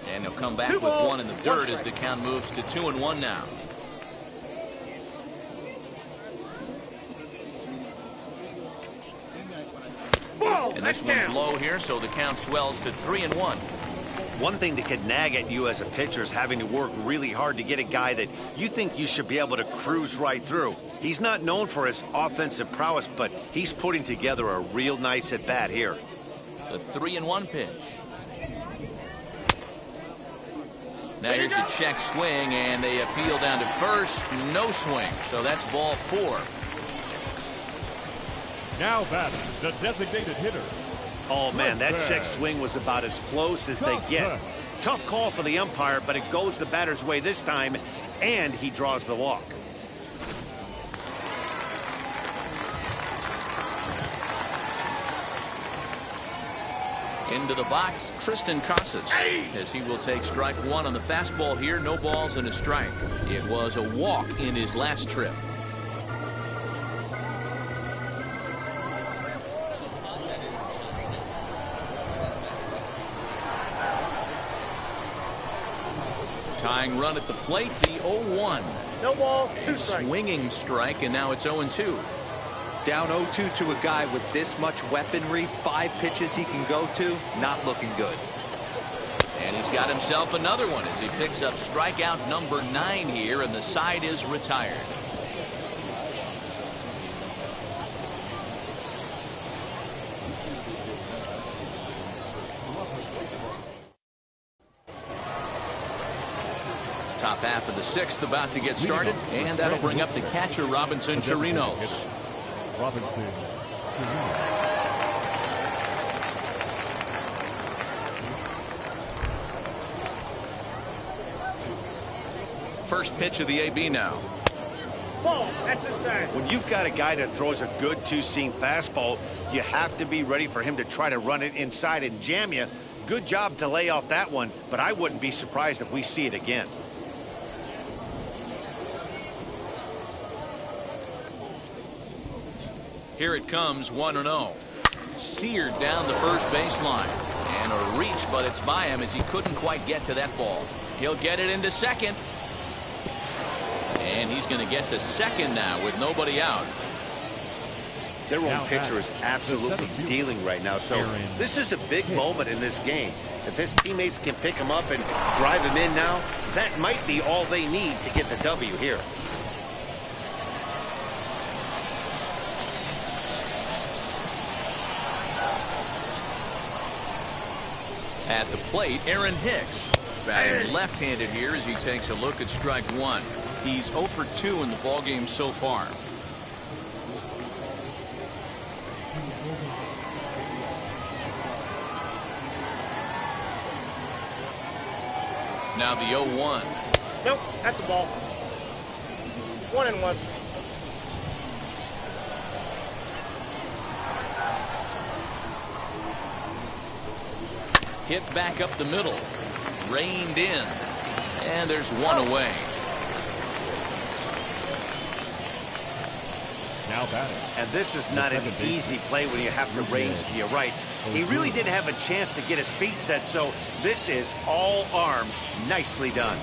And he'll come back with one in the dirt as the count moves to 2-1 now. And this one's low here, so the count swells to 3-1. One thing that could nag at you as a pitcher is having to work really hard to get a guy that you think you should be able to cruise right through. He's not known for his offensive prowess, but he's putting together a real nice at-bat here. The 3-1 pitch. Now here's a check swing, and they appeal down to first. No swing, so that's ball 4. Now batting, the designated hitter. Oh, man, that check swing was about as close as they get. Tough call for the umpire, but it goes the batter's way this time, and he draws the walk. Into the box, Tristan Casas, as he will take strike 1 on the fastball here. No balls and a strike. It was a walk in his last trip. Tying run at the plate, the 0-1. No ball, 2 strikes. Swinging strike, and now it's 0-2. Down 0-2 to a guy with this much weaponry, 5 pitches he can go to, not looking good. And he's got himself another one as he picks up strikeout number 9 here, and the side is retired. Top half of the 6th about to get started, and that'll bring up the catcher, Robinson Chirinos. Robinson. First pitch of the AB now. Ball, that's inside. When you've got a guy that throws a good 2-seam fastball, you have to be ready for him to try to run it inside and jam you. Good job to lay off that one, but I wouldn't be surprised if we see it again. Here it comes, 1-0. Seared down the first baseline. And a reach, but it's by him as he couldn't quite get to that ball. He'll get it into second. And he's going to get to second now with nobody out. Their own pitcher is absolutely dealing right now, so this is a big moment in this game. If his teammates can pick him up and drive him in now, that might be all they need to get the W here. At the plate, Aaron Hicks. Batting left-handed here as he takes a look at strike 1. He's 0 for 2 in the ballgame so far. Now the 0-1. Nope, that's the ball. 1-1. Hit back up the middle. Reined in. And there's one away. Now batting. And this is not an easy play when you have to range to your right. He really didn't have a chance to get his feet set, so this is all arm. Nicely done.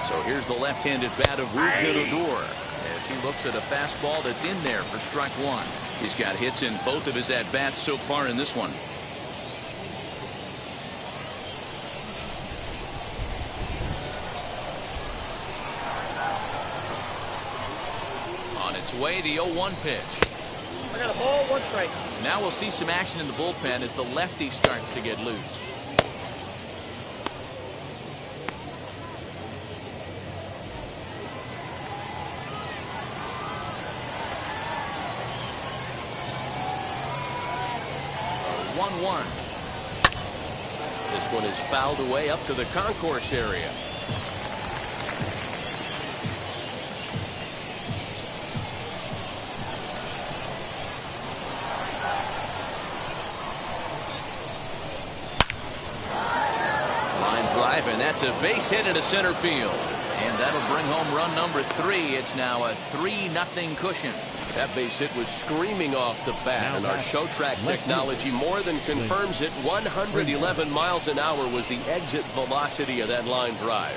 So here's the left-handed bat of Odor as he looks at a fastball that's in there for strike one. He's got hits in both of his at-bats so far in this one. On its way, the 0-1 pitch. I got a ball, 1 strike. Now we'll see some action in the bullpen as the lefty starts to get loose. This one is fouled away up to the concourse area. Line drive, and that's a base hit into center field. And that'll bring home run number 3. It's now a 3-0 cushion. That base hit was screaming off the bat, and our show track technology more than confirms it. 111 miles an hour was the exit velocity of that line drive.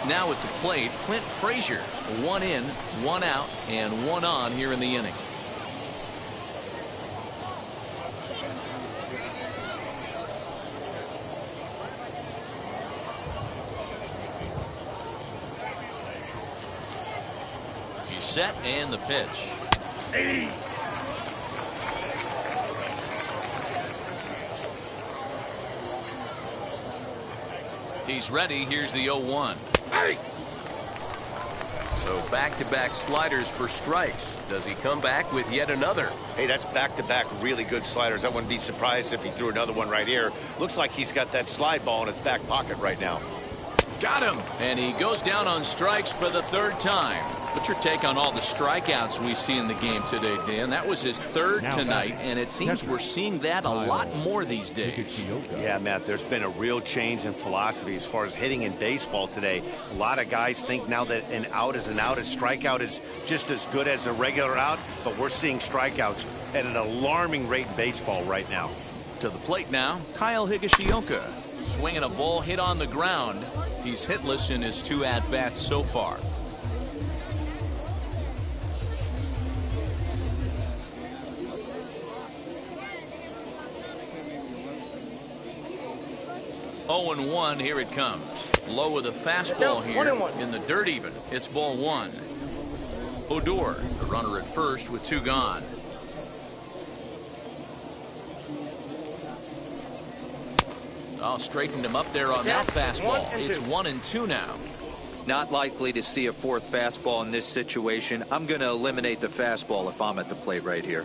Now at the plate, Clint Frazier. 1 in, 1 out, and 1 on here in the inning. Set and the pitch. Hey. He's ready. Here's the 0-1. Hey. So back-to-back sliders for strikes. Does he come back with yet another? Hey, that's back-to-back really good sliders. I wouldn't be surprised if he threw another one right here. Looks like he's got that slide ball in his back pocket right now. Got him. And he goes down on strikes for the 3rd time. What's your take on all the strikeouts we see in the game today, Dan? That was his 3rd tonight, and it seems we're seeing that a lot more these days. Yeah, Matt, there's been a real change in philosophy as far as hitting in baseball today. A lot of guys think now that an out is an out, a strikeout is just as good as a regular out, but we're seeing strikeouts at an alarming rate in baseball right now. To the plate now, Higashioka. Swinging a ball hit on the ground. He's hitless in his 2 at-bats so far. Oh and 1, here it comes. Low with a fastball here in the dirt even. It's ball 1. Odor, the runner at first with 2 gone. Oh, straightened him up there on that fastball. It's 1-2 now. Not likely to see a 4th fastball in this situation. I'm going to eliminate the fastball if I'm at the plate right here.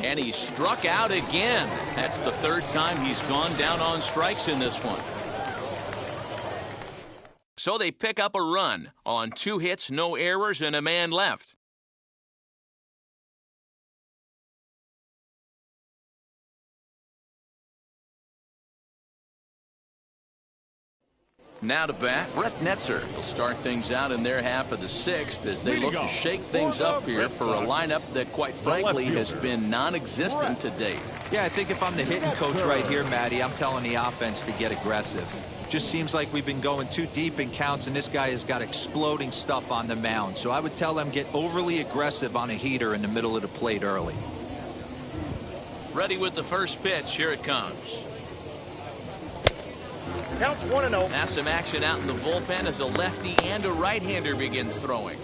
And he struck out again. That's the 3rd time he's gone down on strikes in this one. So they pick up a run on 2 hits, no errors, and a man left. Now to bat, Brett Netzer will start things out in their half of the 6th as they look to shake things up here for a lineup that, quite frankly, has been non-existent to date. Yeah, I think if I'm the hitting coach right here, Matty, I'm telling the offense to get aggressive. Just seems like we've been going too deep in counts, and this guy has got exploding stuff on the mound. So I would tell them get overly aggressive on a heater in the middle of the plate early. Ready with the first pitch. Here it comes. Counts 1-0. Now some action out in the bullpen as a lefty and a right-hander begin throwing.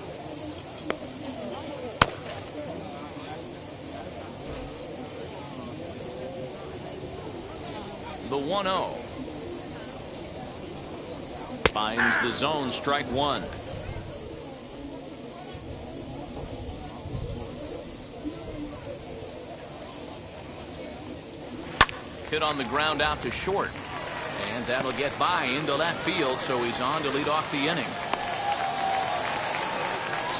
The 1-0. Finds the zone, strike 1. Hit on the ground out to short. And that'll get by into left field, so he's on to lead off the inning.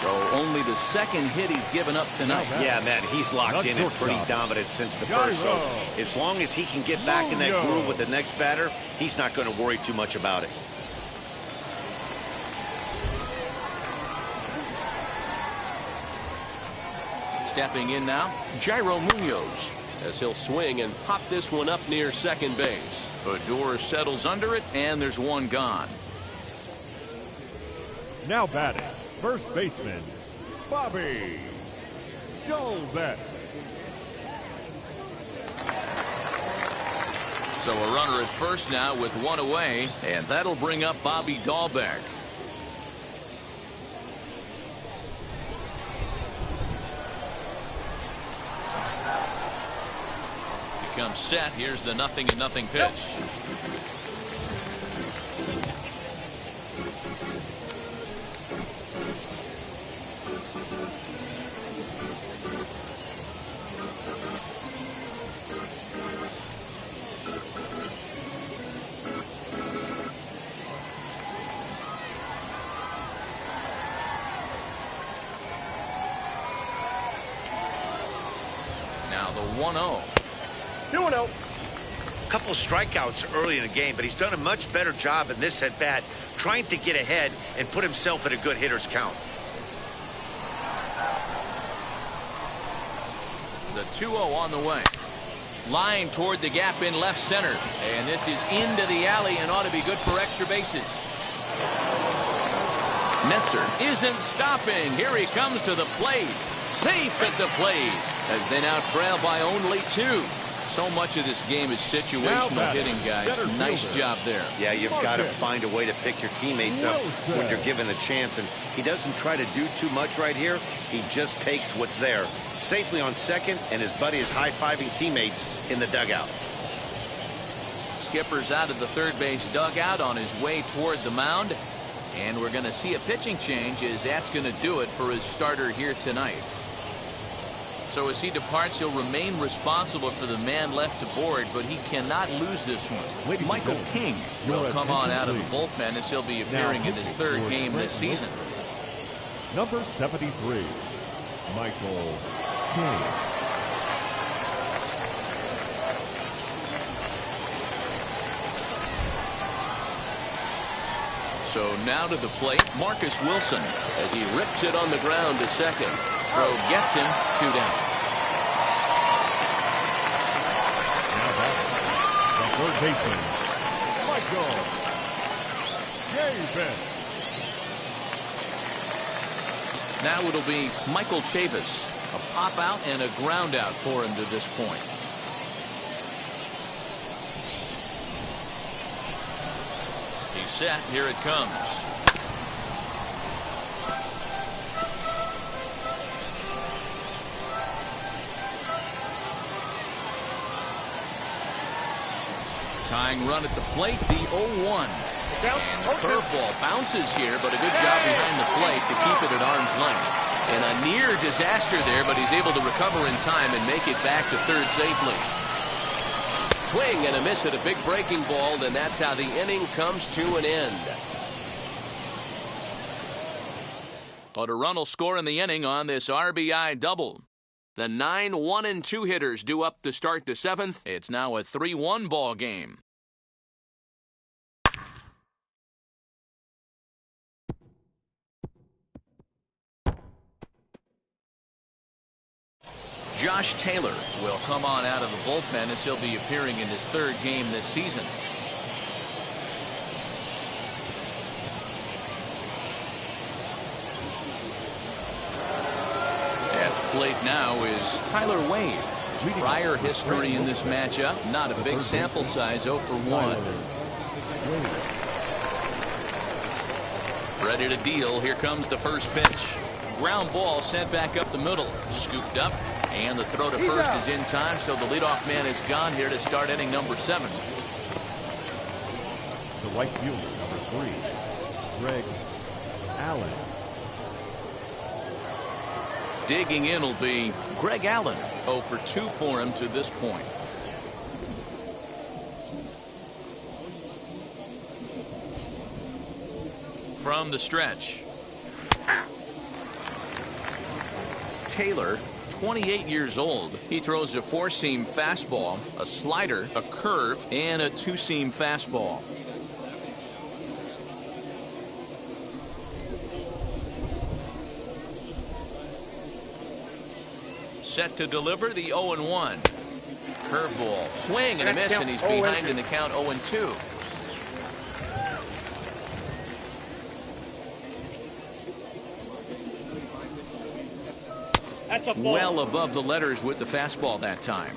So only the second hit he's given up tonight. Yeah, man, he's locked in and pretty dominant since the first. So as long as he can get back in that groove with the next batter, he's not going to worry too much about it. Stepping in now, Jairo Munoz, as he'll swing and pop this one up near second base. Odor settles under it, and there's one gone. Now batting, first baseman, Bobby Dalbec. So a runner at first now with one away, and that'll bring up Bobby Dalbec. Becomes set. Here's the 0-0 pitch. Now the 1-0. 2-0. A couple of strikeouts early in the game, but he's done a much better job in this at bat, trying to get ahead and put himself in a good hitter's count. The 2-0 on the way. Line toward the gap in left center. And this is into the alley and ought to be good for extra bases. Netzer isn't stopping. Here he comes to the plate. Safe at the plate as they now trail by only 2. So much of this game is situational hitting, guys. Nice job there. Yeah, you've got to find a way to pick your teammates up when you're given the chance. And he doesn't try to do too much right here. He just takes what's there. Safely on second, and his buddy is high-fiving teammates in the dugout. Skipper's out of the third base dugout on his way toward the mound. And we're going to see a pitching change as that's going to do it for his starter here tonight. So as he departs, he'll remain responsible for the man left aboard, but he cannot lose this one. Michael King will come on out of the bullpen as he'll be appearing in his third game this season. Number 73, Michael King. So now to the plate, Marcus Wilson as he rips it on the ground to second. Throw gets him 2 down. Now back, the third baseman, Michael Chavis. Now it'll be Michael Chavis. A pop out and a ground out for him to this point. He's set. Here it comes. Tying run at the plate, the 0-1. And the curveball bounces here, but a good job behind the plate to keep it at arm's length. And a near disaster there, but he's able to recover in time and make it back to third safely. Swing and a miss at a big breaking ball, and that's how the inning comes to an end. But a run will score in the inning on this RBI double. The 9 1-2 hitters due up to start the 7th. It's now a 3-1 ball game. Josh Taylor will come on out of the bullpen as he'll be appearing in his third game this season. At the plate now is Tyler Wade. Prior history in this matchup, not a big sample size, 0 for 1. Ready to deal. Here comes the first pitch. Ground ball sent back up the middle. Scooped up. And the throw to first is in time, so the leadoff man is gone here to start inning number 7. The right fielder, number 3, Greg Allen. Digging in will be Greg Allen. 0 for 2 for him to this point. From the stretch. Taylor, 28 years old. He throws a four-seam fastball, a slider, a curve, and a two-seam fastball. Set to deliver the 0-1. Curveball, swing and a miss, and he's behind in the count 0-2. That's a ball. Well above the letters with the fastball that time.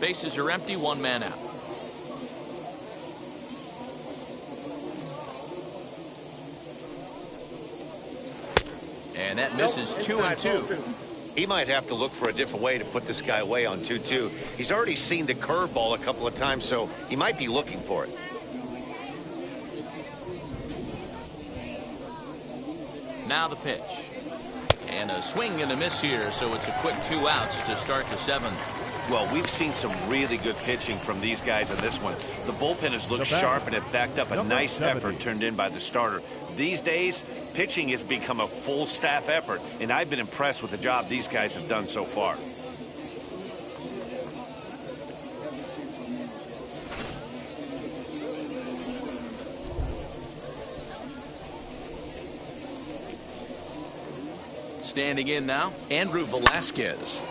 Bases are empty, one man out. And that misses 2-2. He might have to look for a different way to put this guy away on 2-2. He's already seen the curveball a couple of times, so he might be looking for it. Now the pitch. And a swing and a miss here, so it's a quick 2 outs to start the 7th. Well, we've seen some really good pitching from these guys in this one. The bullpen has looked sharp and it backed up a nice effort turned in by the starter. These days, pitching has become a full staff effort, and I've been impressed with the job these guys have done so far. Standing in now, Andrew Velasquez.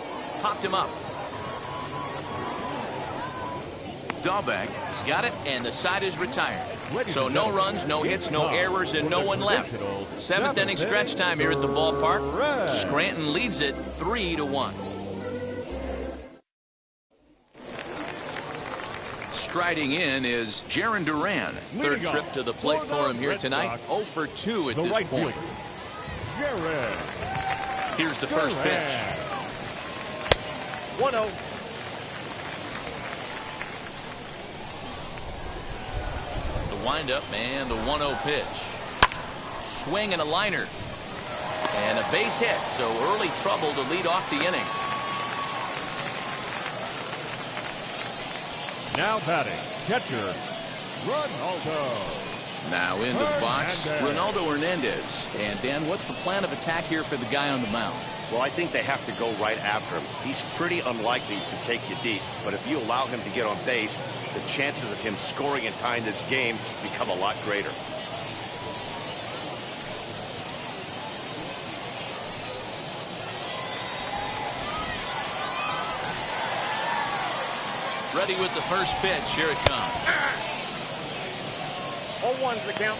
Popped him up. Dahlbeck's got it, and the side is retired. So no runs, no hits, no errors, and no one left. 7th inning stretch time here at the ballpark. Scranton leads it 3-1. Striding in is Jarren Duran. Third trip to the plate for him here tonight. 0 for 2 at this point. Here's the first pitch. 1-0. Windup and the 1-0 pitch. Swing and a liner. And a base hit, so early trouble to lead off the inning. Now batting, catcher, Ronaldo. Now into the box, Ronaldo Hernandez. And Dan, what's the plan of attack here for the guy on the mound? Well, I think they have to go right after him. He's pretty unlikely to take you deep, but if you allow him to get on base, the chances of him scoring and tying this game become a lot greater. Ready with the first pitch. Here it comes. 0-1's the count.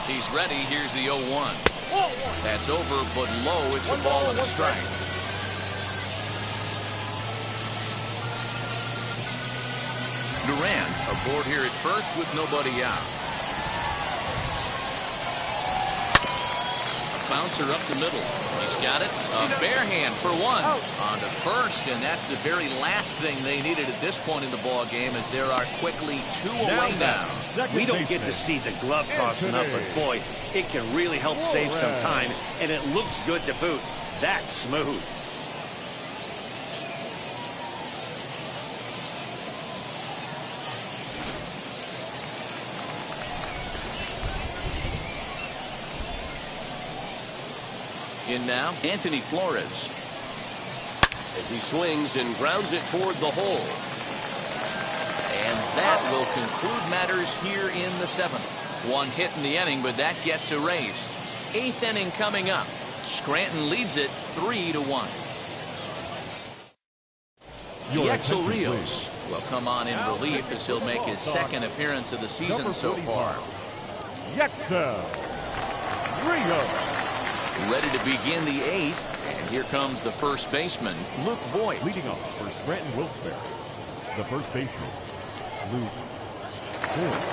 He's ready. Here's the 0-1. That's over, but low. It's a ball and a strike. Duran aboard here at first with nobody out. A bouncer up the middle. He's got it. A bare hand for one. On to first, and that's the very last thing they needed at this point in the ball game, as there are quickly 2 away now. We don't get to see the glove tossing up, but boy, it can really help save some time, and it looks good to boot. That's smooth. In now, Anthony Flores. As he swings and grounds it toward the hole. And that will conclude matters here in the 7th. 1 hit in the inning, but that gets erased. 8th inning coming up. Scranton leads it 3-1. Yexel Rios will come on in relief as he'll make his 2nd appearance of the season so far. Yexel Rios. Ready to begin the 8th, and here comes the first baseman, Luke Voigt. Leading off for Scranton Wilkes-Barre, the first baseman, Luke Voigt.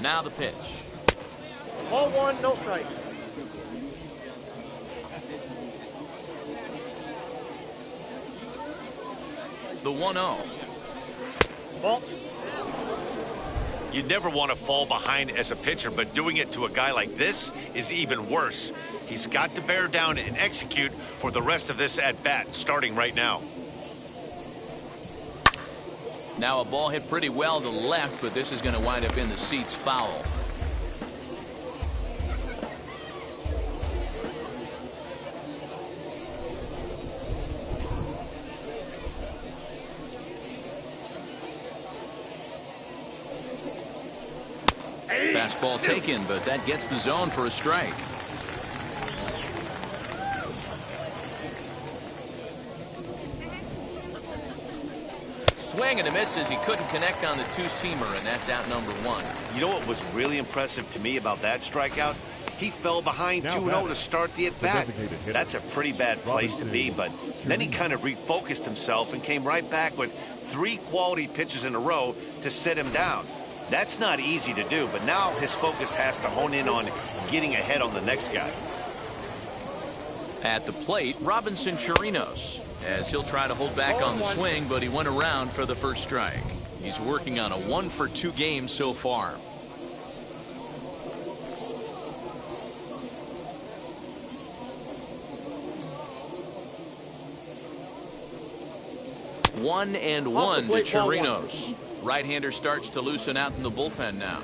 Now the pitch. 0-1, no strike. The 1-0. Ball. You never want to fall behind as a pitcher, but doing it to a guy like this is even worse. He's got to bear down and execute for the rest of this at-bat, starting right now. Now a ball hit pretty well to the left, but this is going to wind up in the seats foul. Fastball taken, but that gets the zone for a strike. Swing and a miss as he couldn't connect on the two-seamer, and that's out number 1. You know what was really impressive to me about that strikeout? He fell behind 2-0 to start the at-bat. That's a pretty bad place to be, but then he kind of refocused himself and came right back with 3 quality pitches in a row to sit him down. That's not easy to do, but now his focus has to hone in on getting ahead on the next guy. At the plate, Robinson Chirinos, as he'll try to hold back on the swing, but he went around for the first strike. He's working on a 1-for-2 game so far. One and one to Chirinos. Right-hander starts to loosen out in the bullpen now.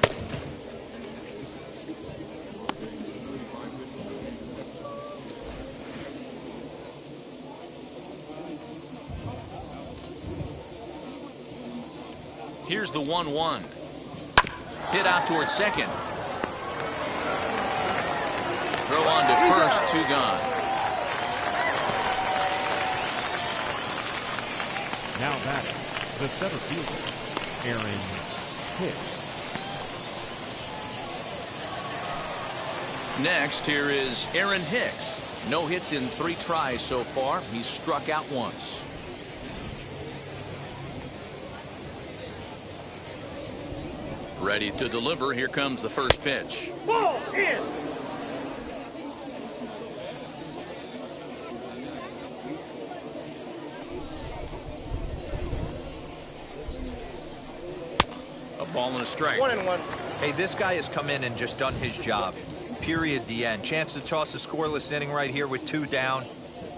Here's the 1-1. Hit out towards second. Throw on to first, 2 gone. Now batting, the center fielder, Aaron Hicks. Next, here is Aaron Hicks. No hits in 3 tries so far. He's struck out once. Ready to deliver. Here comes the first pitch. Ball in. A ball and a strike. 1-1. Hey, this guy has come in and just done his job. Period. The end. Chance to toss a scoreless inning right here with 2 down.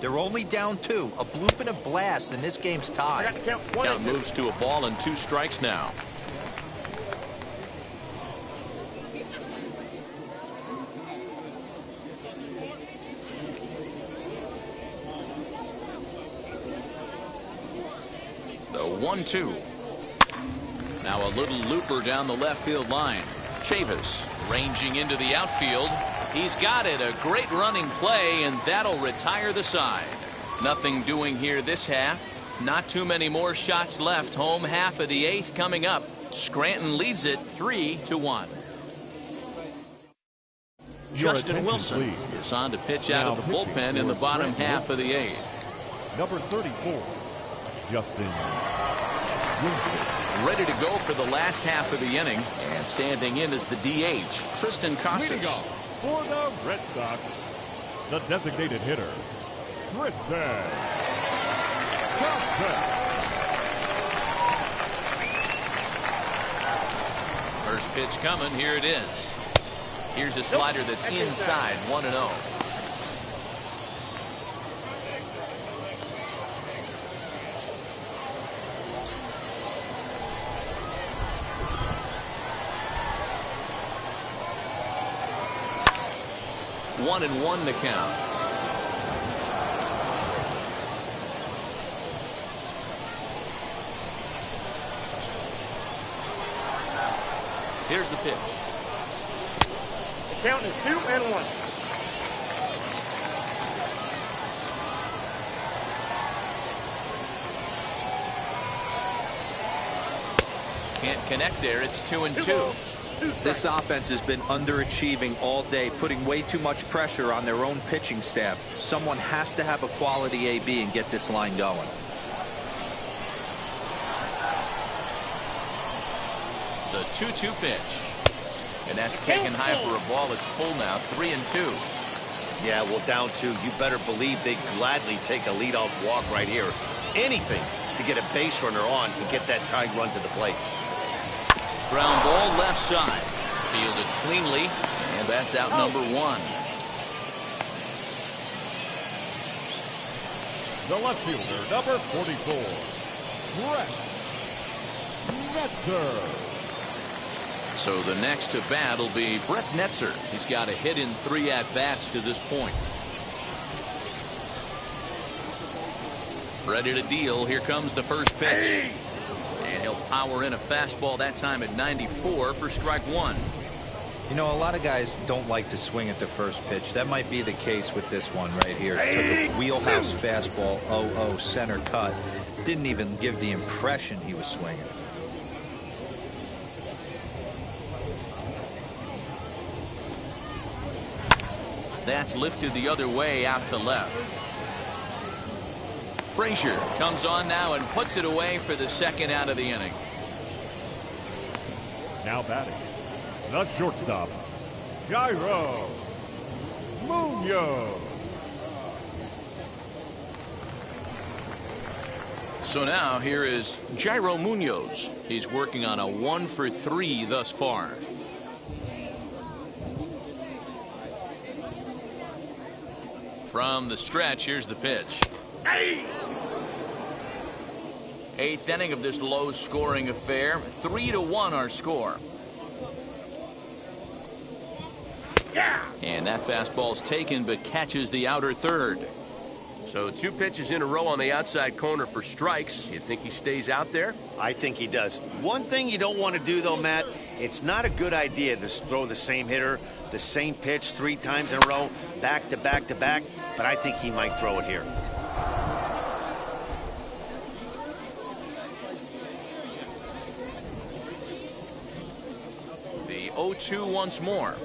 They're only down 2. A bloop and a blast, and this game's I tied. got the count. 1-2. Count moves to a ball and 2 strikes now. The 1-2. Now a little looper down the left field line. Chavis ranging into the outfield. He's got it. A great running play, and that'll retire the side. Nothing doing here this half. Not too many more shots left. Home half of the 8th coming up. Scranton leads it 3-1. Justin Wilson is on to pitch out of the bullpen in the bottom half of the 8th. Number 34, Justin Wilson. Ready to go for the last half of the inning, and standing in is the DH, Tristan Casas. Leading off for the Red Sox, the designated hitter, Tristan Casas. First pitch coming. Here it is. Here's a slider that's inside. 1-0. One and one to count. Here's the pitch. The count is 2-1. Can't connect there. It's 2-2. This offense has been underachieving all day, putting way too much pressure on their own pitching staff. Someone has to have a quality AB and get this line going. The 2-2 pitch. And that's taken high for a ball. It's full now. 3-2. Yeah, well, down 2. You better believe they'd gladly take a leadoff walk right here. Anything to get a base runner on and get that tying run to the plate. Ground ball left side. Fielded cleanly, and that's out number one. The left fielder, number 44, Brett Netzer. So the next to bat will be Brett Netzer. He's got a hit in 3 at-bats to this point. Ready to deal. Here comes the first pitch. And he'll power in a fastball that time at 94 for strike one. You know, a lot of guys don't like to swing at the first pitch. That might be the case with this one right here. Took a wheelhouse fastball, 0-0 center cut. Didn't even give the impression he was swinging. That's lifted the other way out to left. Frazier comes on now and puts it away for the second out of the inning. Now batting, the shortstop, Jairo Munoz. So now here is Jairo Munoz. He's working on a 1-for-3 thus far. From the stretch, here's the pitch. Eighth inning of this low-scoring affair. 3-1 our score. And that fastball's taken, but catches the outer third. So 2 pitches in a row on the outside corner for strikes. You think he stays out there? I think he does. One thing you don't want to do, though, Matt, it's not a good idea to throw the same hitter, the same pitch 3 times in a row, back to back to back, but I think he might throw it here. The 0-2 once more.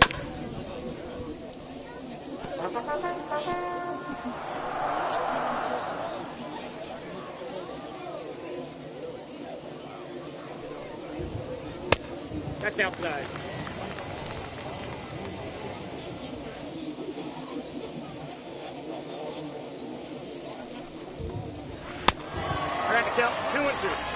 That's outside. I got to count 2-2.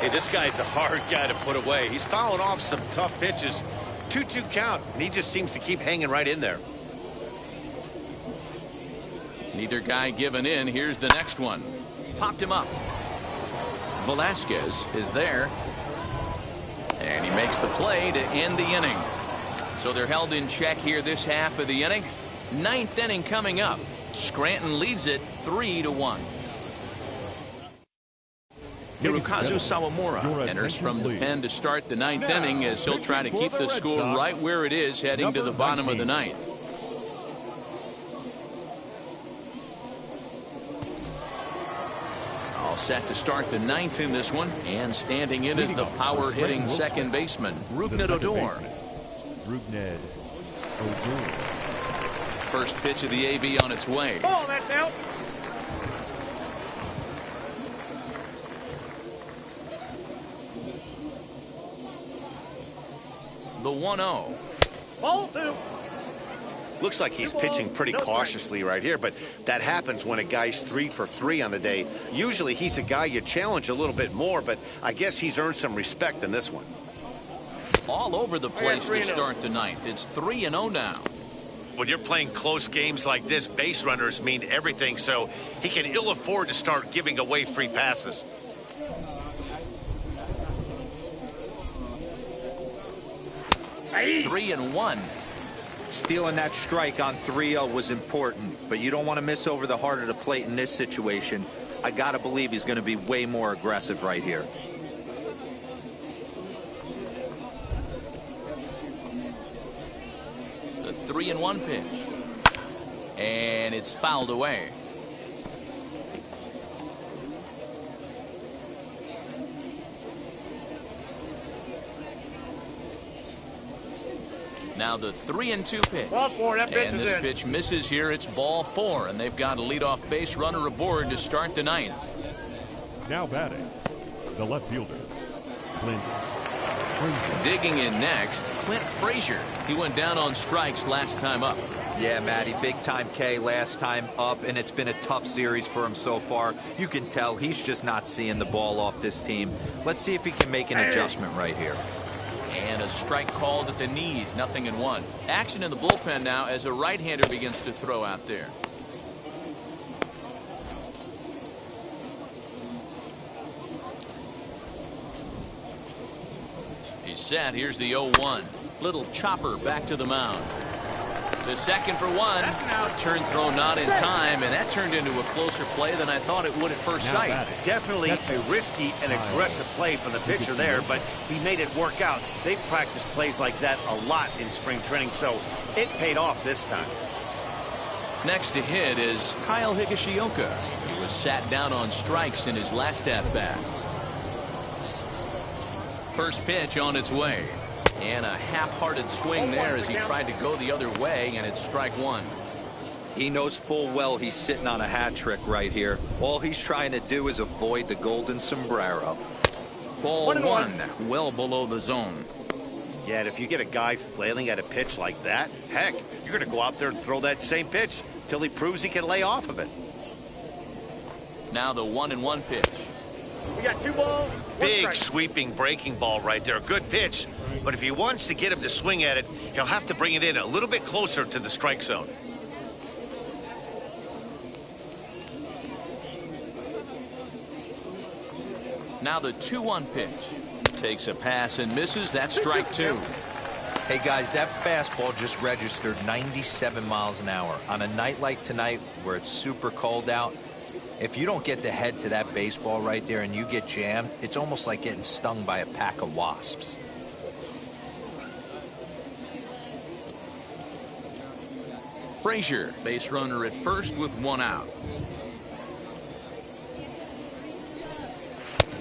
Hey, this guy's a hard guy to put away. He's fouling off some tough pitches. 2-2 count, and he just seems to keep hanging right in there. Neither guy giving in. Here's the next one. Popped him up. Velasquez is there. And he makes the play to end the inning. So they're held in check here this half of the inning. 9th inning coming up. Scranton leads it 3-1. Hirokazu Sawamura enters from the pen to start the 9th inning as he'll try to keep the score right where it is heading to the bottom of the 9th. All set to start the 9th in this one, and standing in is the power-hitting second baseman, Rougned Odor. Rougned Odor. First pitch of the AB on its way. Ball, that's out. The 1-0. Ball 2. Looks like he's pitching pretty cautiously right here, but that happens when a guy's 3 for 3 on the day. Usually he's a guy you challenge a little bit more, but I guess he's earned some respect in this one. All over the place to start the 9th. It's 3-0 now. When you're playing close games like this, base runners mean everything, so he can ill afford to start giving away free passes. Hey. 3-1. Stealing that strike on 3-0 was important, but you don't want to miss over the heart of the plate in this situation. I got to believe he's going to be way more aggressive right here. The 3-1 pitch. And it's fouled away. Now the 3-2 pitch. Ball 4, that pitch and is this in. pitch misses here. It's ball 4, and they've got a leadoff base runner aboard to start the 9th. Now batting, the left fielder, Clint Digging in next, Clint Frazier. He went down on strikes last time up. Yeah, Matty, big time K last time up, and it's been a tough series for him so far. You can tell he's just not seeing the ball off this team. Let's see if he can make an adjustment right here. And a strike called at the knees, 0-1. Action in the bullpen now as a right-hander begins to throw out there. He's set. Here's the 0-1. Little chopper back to the mound. To second for one. Turn throw not in time, and that turned into a closer play than I thought it would at first sight. Definitely a risky and aggressive play from the pitcher there, but he made it work out. They practice plays like that a lot in spring training, so it paid off this time. Next to hit is Higashioka. He was sat down on strikes in his last at-bat. First pitch on its way. And a half-hearted swing there as he tried to go the other way, and it's strike one. He knows full well he's sitting on a hat trick right here. All he's trying to do is avoid the golden sombrero. Ball one, well below the zone. Yeah, and if you get a guy flailing at a pitch like that, heck, you're going to go out there and throw that same pitch till he proves he can lay off of it. Now the 1-1 pitch. We got 2 balls. Big sweeping breaking ball right there. Good pitch. But if he wants to get him to swing at it, he'll have to bring it in a little bit closer to the strike zone. Now the 2-1 pitch. Takes a pass and misses. That's strike two. Hey, guys, that fastball just registered 97 miles an hour. On a night like tonight where it's super cold out, if you don't get to head to that baseball right there and you get jammed, it's almost like getting stung by a pack of wasps. Frazier, base runner at first with 1 out.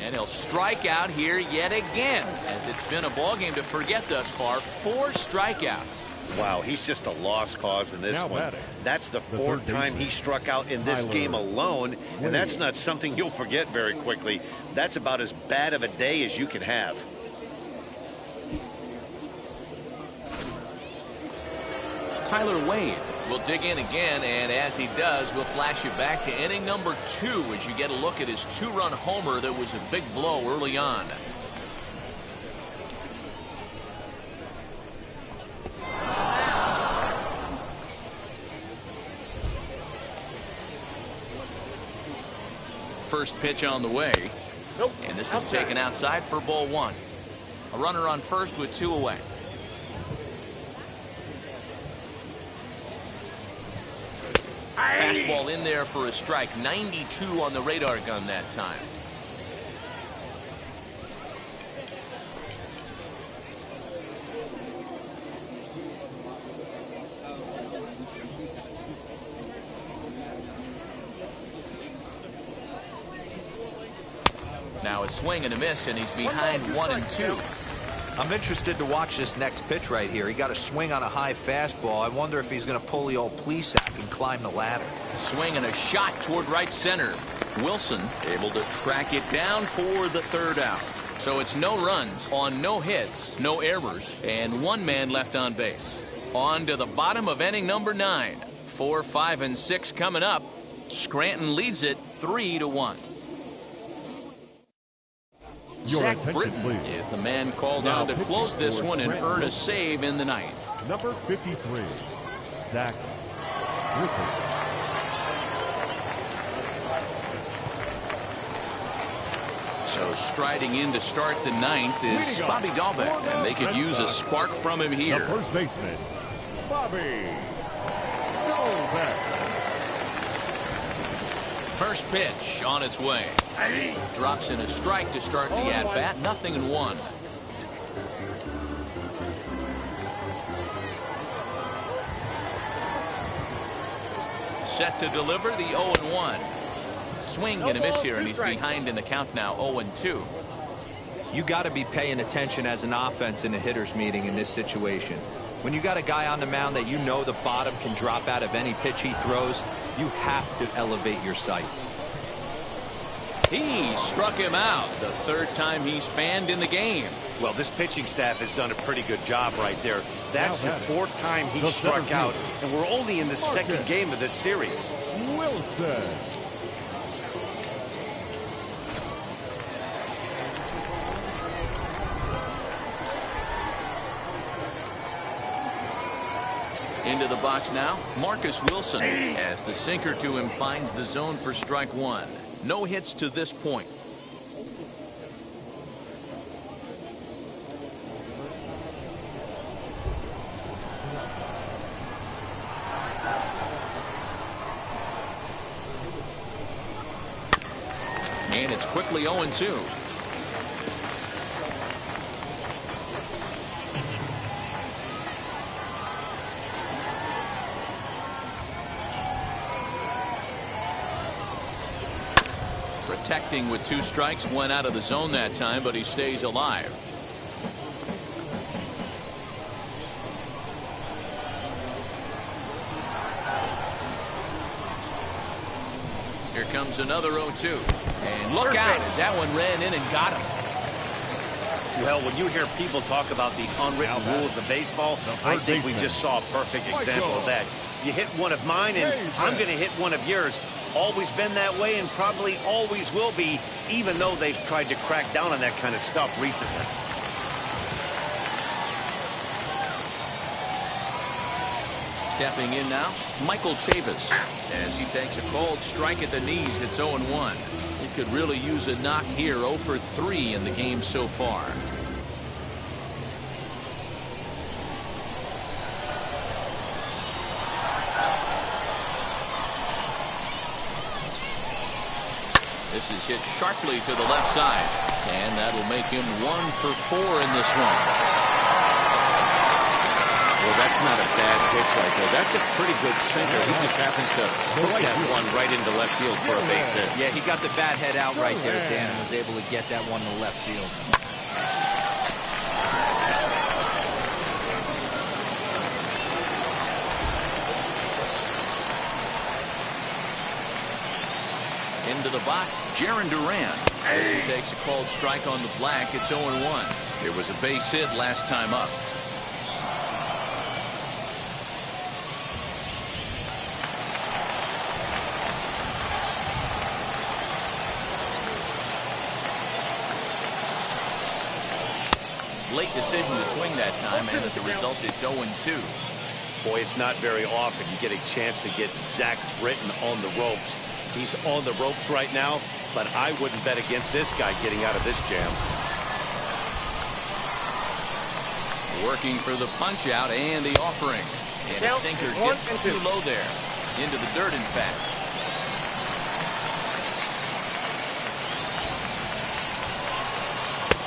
And he'll strike out here yet again, as it's been a ball game to forget thus far. 4 strikeouts. Wow, he's just a lost cause in this one. That's the 4th time he struck out in this game alone, and that's not something you'll forget very quickly. That's about as bad of a day as you can have. Tyler Wade will dig in again, and as he does, we'll flash you back to inning number 2 as you get a look at his 2-run homer that was a big blow early on. First pitch on the way. And this is taken outside for ball 1. A runner on first with 2 away. Fastball in there for a strike. 92 on the radar gun that time. Now a swing and a miss, and he's behind 1-2. I'm interested to watch this next pitch right here. He got a swing on a high fastball. I wonder if he's going to pull the old Plesac and climb the ladder. Swing and a shot toward right center. Wilson able to track it down for the 3rd out. So it's no runs on no hits, no errors, and 1 man left on base. On to the bottom of inning number 9. 4, 5, and 6 coming up. Scranton leads it 3-1. Zach Britton is the man called on to close this one and earn a save in the 9th. Number 53, Zach Britton. So striding in to start the 9th is Bobby Dahlbeck, and they could use a spark from him here. The first baseman, Bobby Dahlbeck. First pitch on its way. Drops in a strike to start the at-bat. 0-1. Set to deliver the 0-1. Swing and a miss here, and he's behind in the count now. 0-2. You got to be paying attention as an offense in a hitter's meeting in this situation. When you got a guy on the mound that you know the bottom can drop out of any pitch he throws, you have to elevate your sights. He struck him out, the third time he's fanned in the game. Well, this pitching staff has done a pretty good job right there. That's the fourth time he struck out, and we're only in the second game of this series. Wilson. Into the box now, Marcus Wilson, as the sinker to him finds the zone for strike one. No hits to this point. And it's quickly 0-2. Protecting with 2 strikes, went out of the zone that time, but he stays alive. Here comes another 0-2. And look out as that one ran in and got him. Well, when you hear people talk about the unwritten rules of baseball, I think we just saw a perfect example of that. You hit one of mine, and I'm going to hit one of yours. Always been that way and probably always will be, even though they've tried to crack down on that kind of stuff recently. Stepping in now, Michael Chavis, as he takes a cold strike at the knees. It's 0-1. He could really use a knock here. 0 for 3 in the game so far. This is hit sharply to the left side, and that'll make him 1 for 4 in this one. Well, that's not a bad pitch right there. That's a pretty good sinker. He just happens to hook that one right into left field for a base hit. Yeah, he got the bat head out right there, Dan, and was able to get that one to left field. Into the box, Jarren Duran, as he takes a called strike on the black. It's 0-1. There was a base hit last time up. Late decision to swing that time, and as a result, it's 0-2. Boy, it's not very often you get a chance to get Zach Britton on the ropes. He's on the ropes right now, but I wouldn't bet against this guy getting out of this jam. Working for the punch out and the offering. And a sinker gets too low there. Into the dirt, in fact.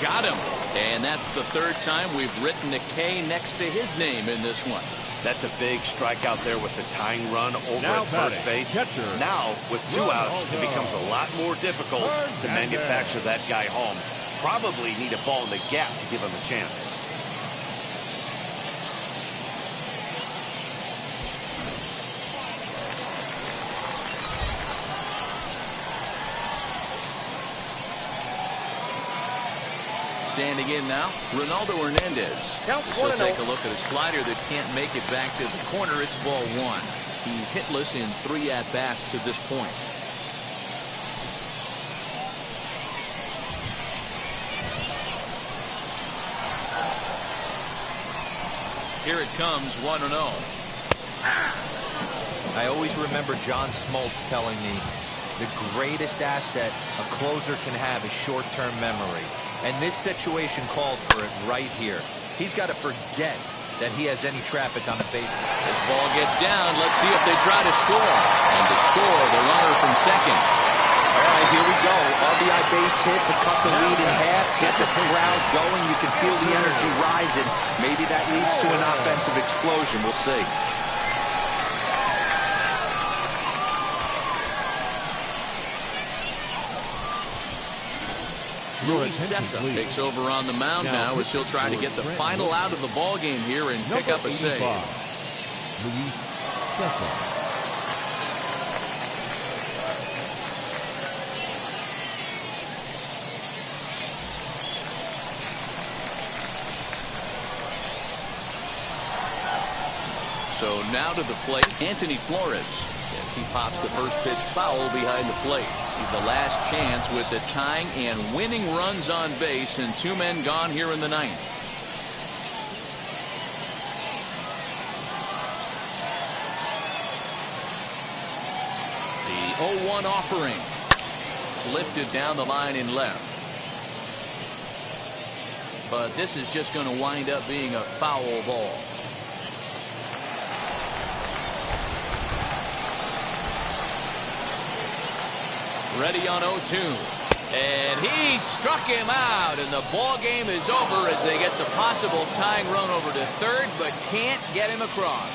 Got him. And that's the third time we've written a K next to his name in this one. That's a big strikeout there with the tying run over at first base. Now, with 2 outs, it becomes a lot more difficult to manufacture that guy home. Probably need a ball in the gap to give him a chance. Standing in now, Ronaldo Hernandez. He'll take a look at a slider that can't make it back to the corner. It's ball 1. He's hitless in 3 at-bats to this point. Here it comes, 1-0. I always remember John Smoltz telling me the greatest asset a closer can have is short-term memory. And this situation calls for it right here. He's got to forget that he has any traffic on the baseline. This ball gets down. Let's see if they try to score. And to score, the runner from second. All right, here we go. RBI base hit to cut the lead in half, get the crowd going. You can feel the energy rising. Maybe that leads to an offensive explosion. We'll see. Luis Sessa takes over on the mound now as he'll try to get the final out of the ball game here and pick up a save. Luis Sessa. So now to the plate, Anthony Flores. As he pops the first pitch foul behind the plate. He's the last chance with the tying and winning runs on base and 2 men gone here in the ninth. The 0-1 offering. Lifted down the line in left. But this is just going to wind up being a foul ball. Ready on 0-2. And he struck him out, and the ball game is over as they get the possible tying run over to third, but can't get him across.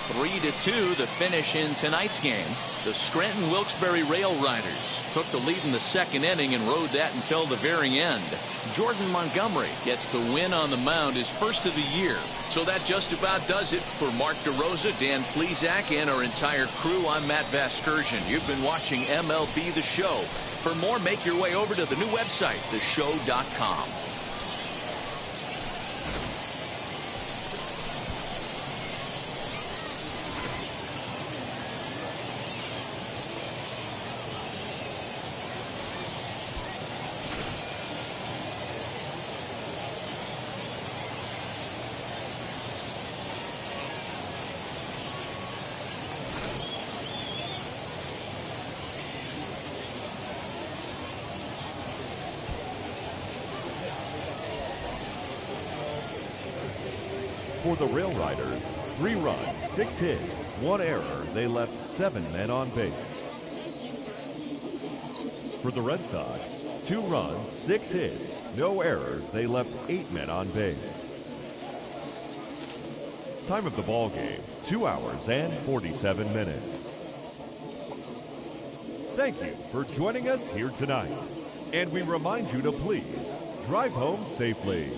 3-2 the finish in tonight's game. The Scranton Wilkes-Barre Railriders took the lead in the second inning and rode that until the very end. Jordan Montgomery gets the win on the mound, his first of the year. So that just about does it for Mark DeRosa, Dan Plesac, and our entire crew. I'm Matt Vasgersian. You've been watching MLB The Show. For more, make your way over to the new website, theshow.com. For the Railriders, 3 runs, 6 hits, 1 error. They left 7 men on base. For the Red Sox, 2 runs, 6 hits, no errors. They left 8 men on base. Time of the ball game, 2 hours and 47 minutes. Thank you for joining us here tonight. And we remind you to please drive home safely.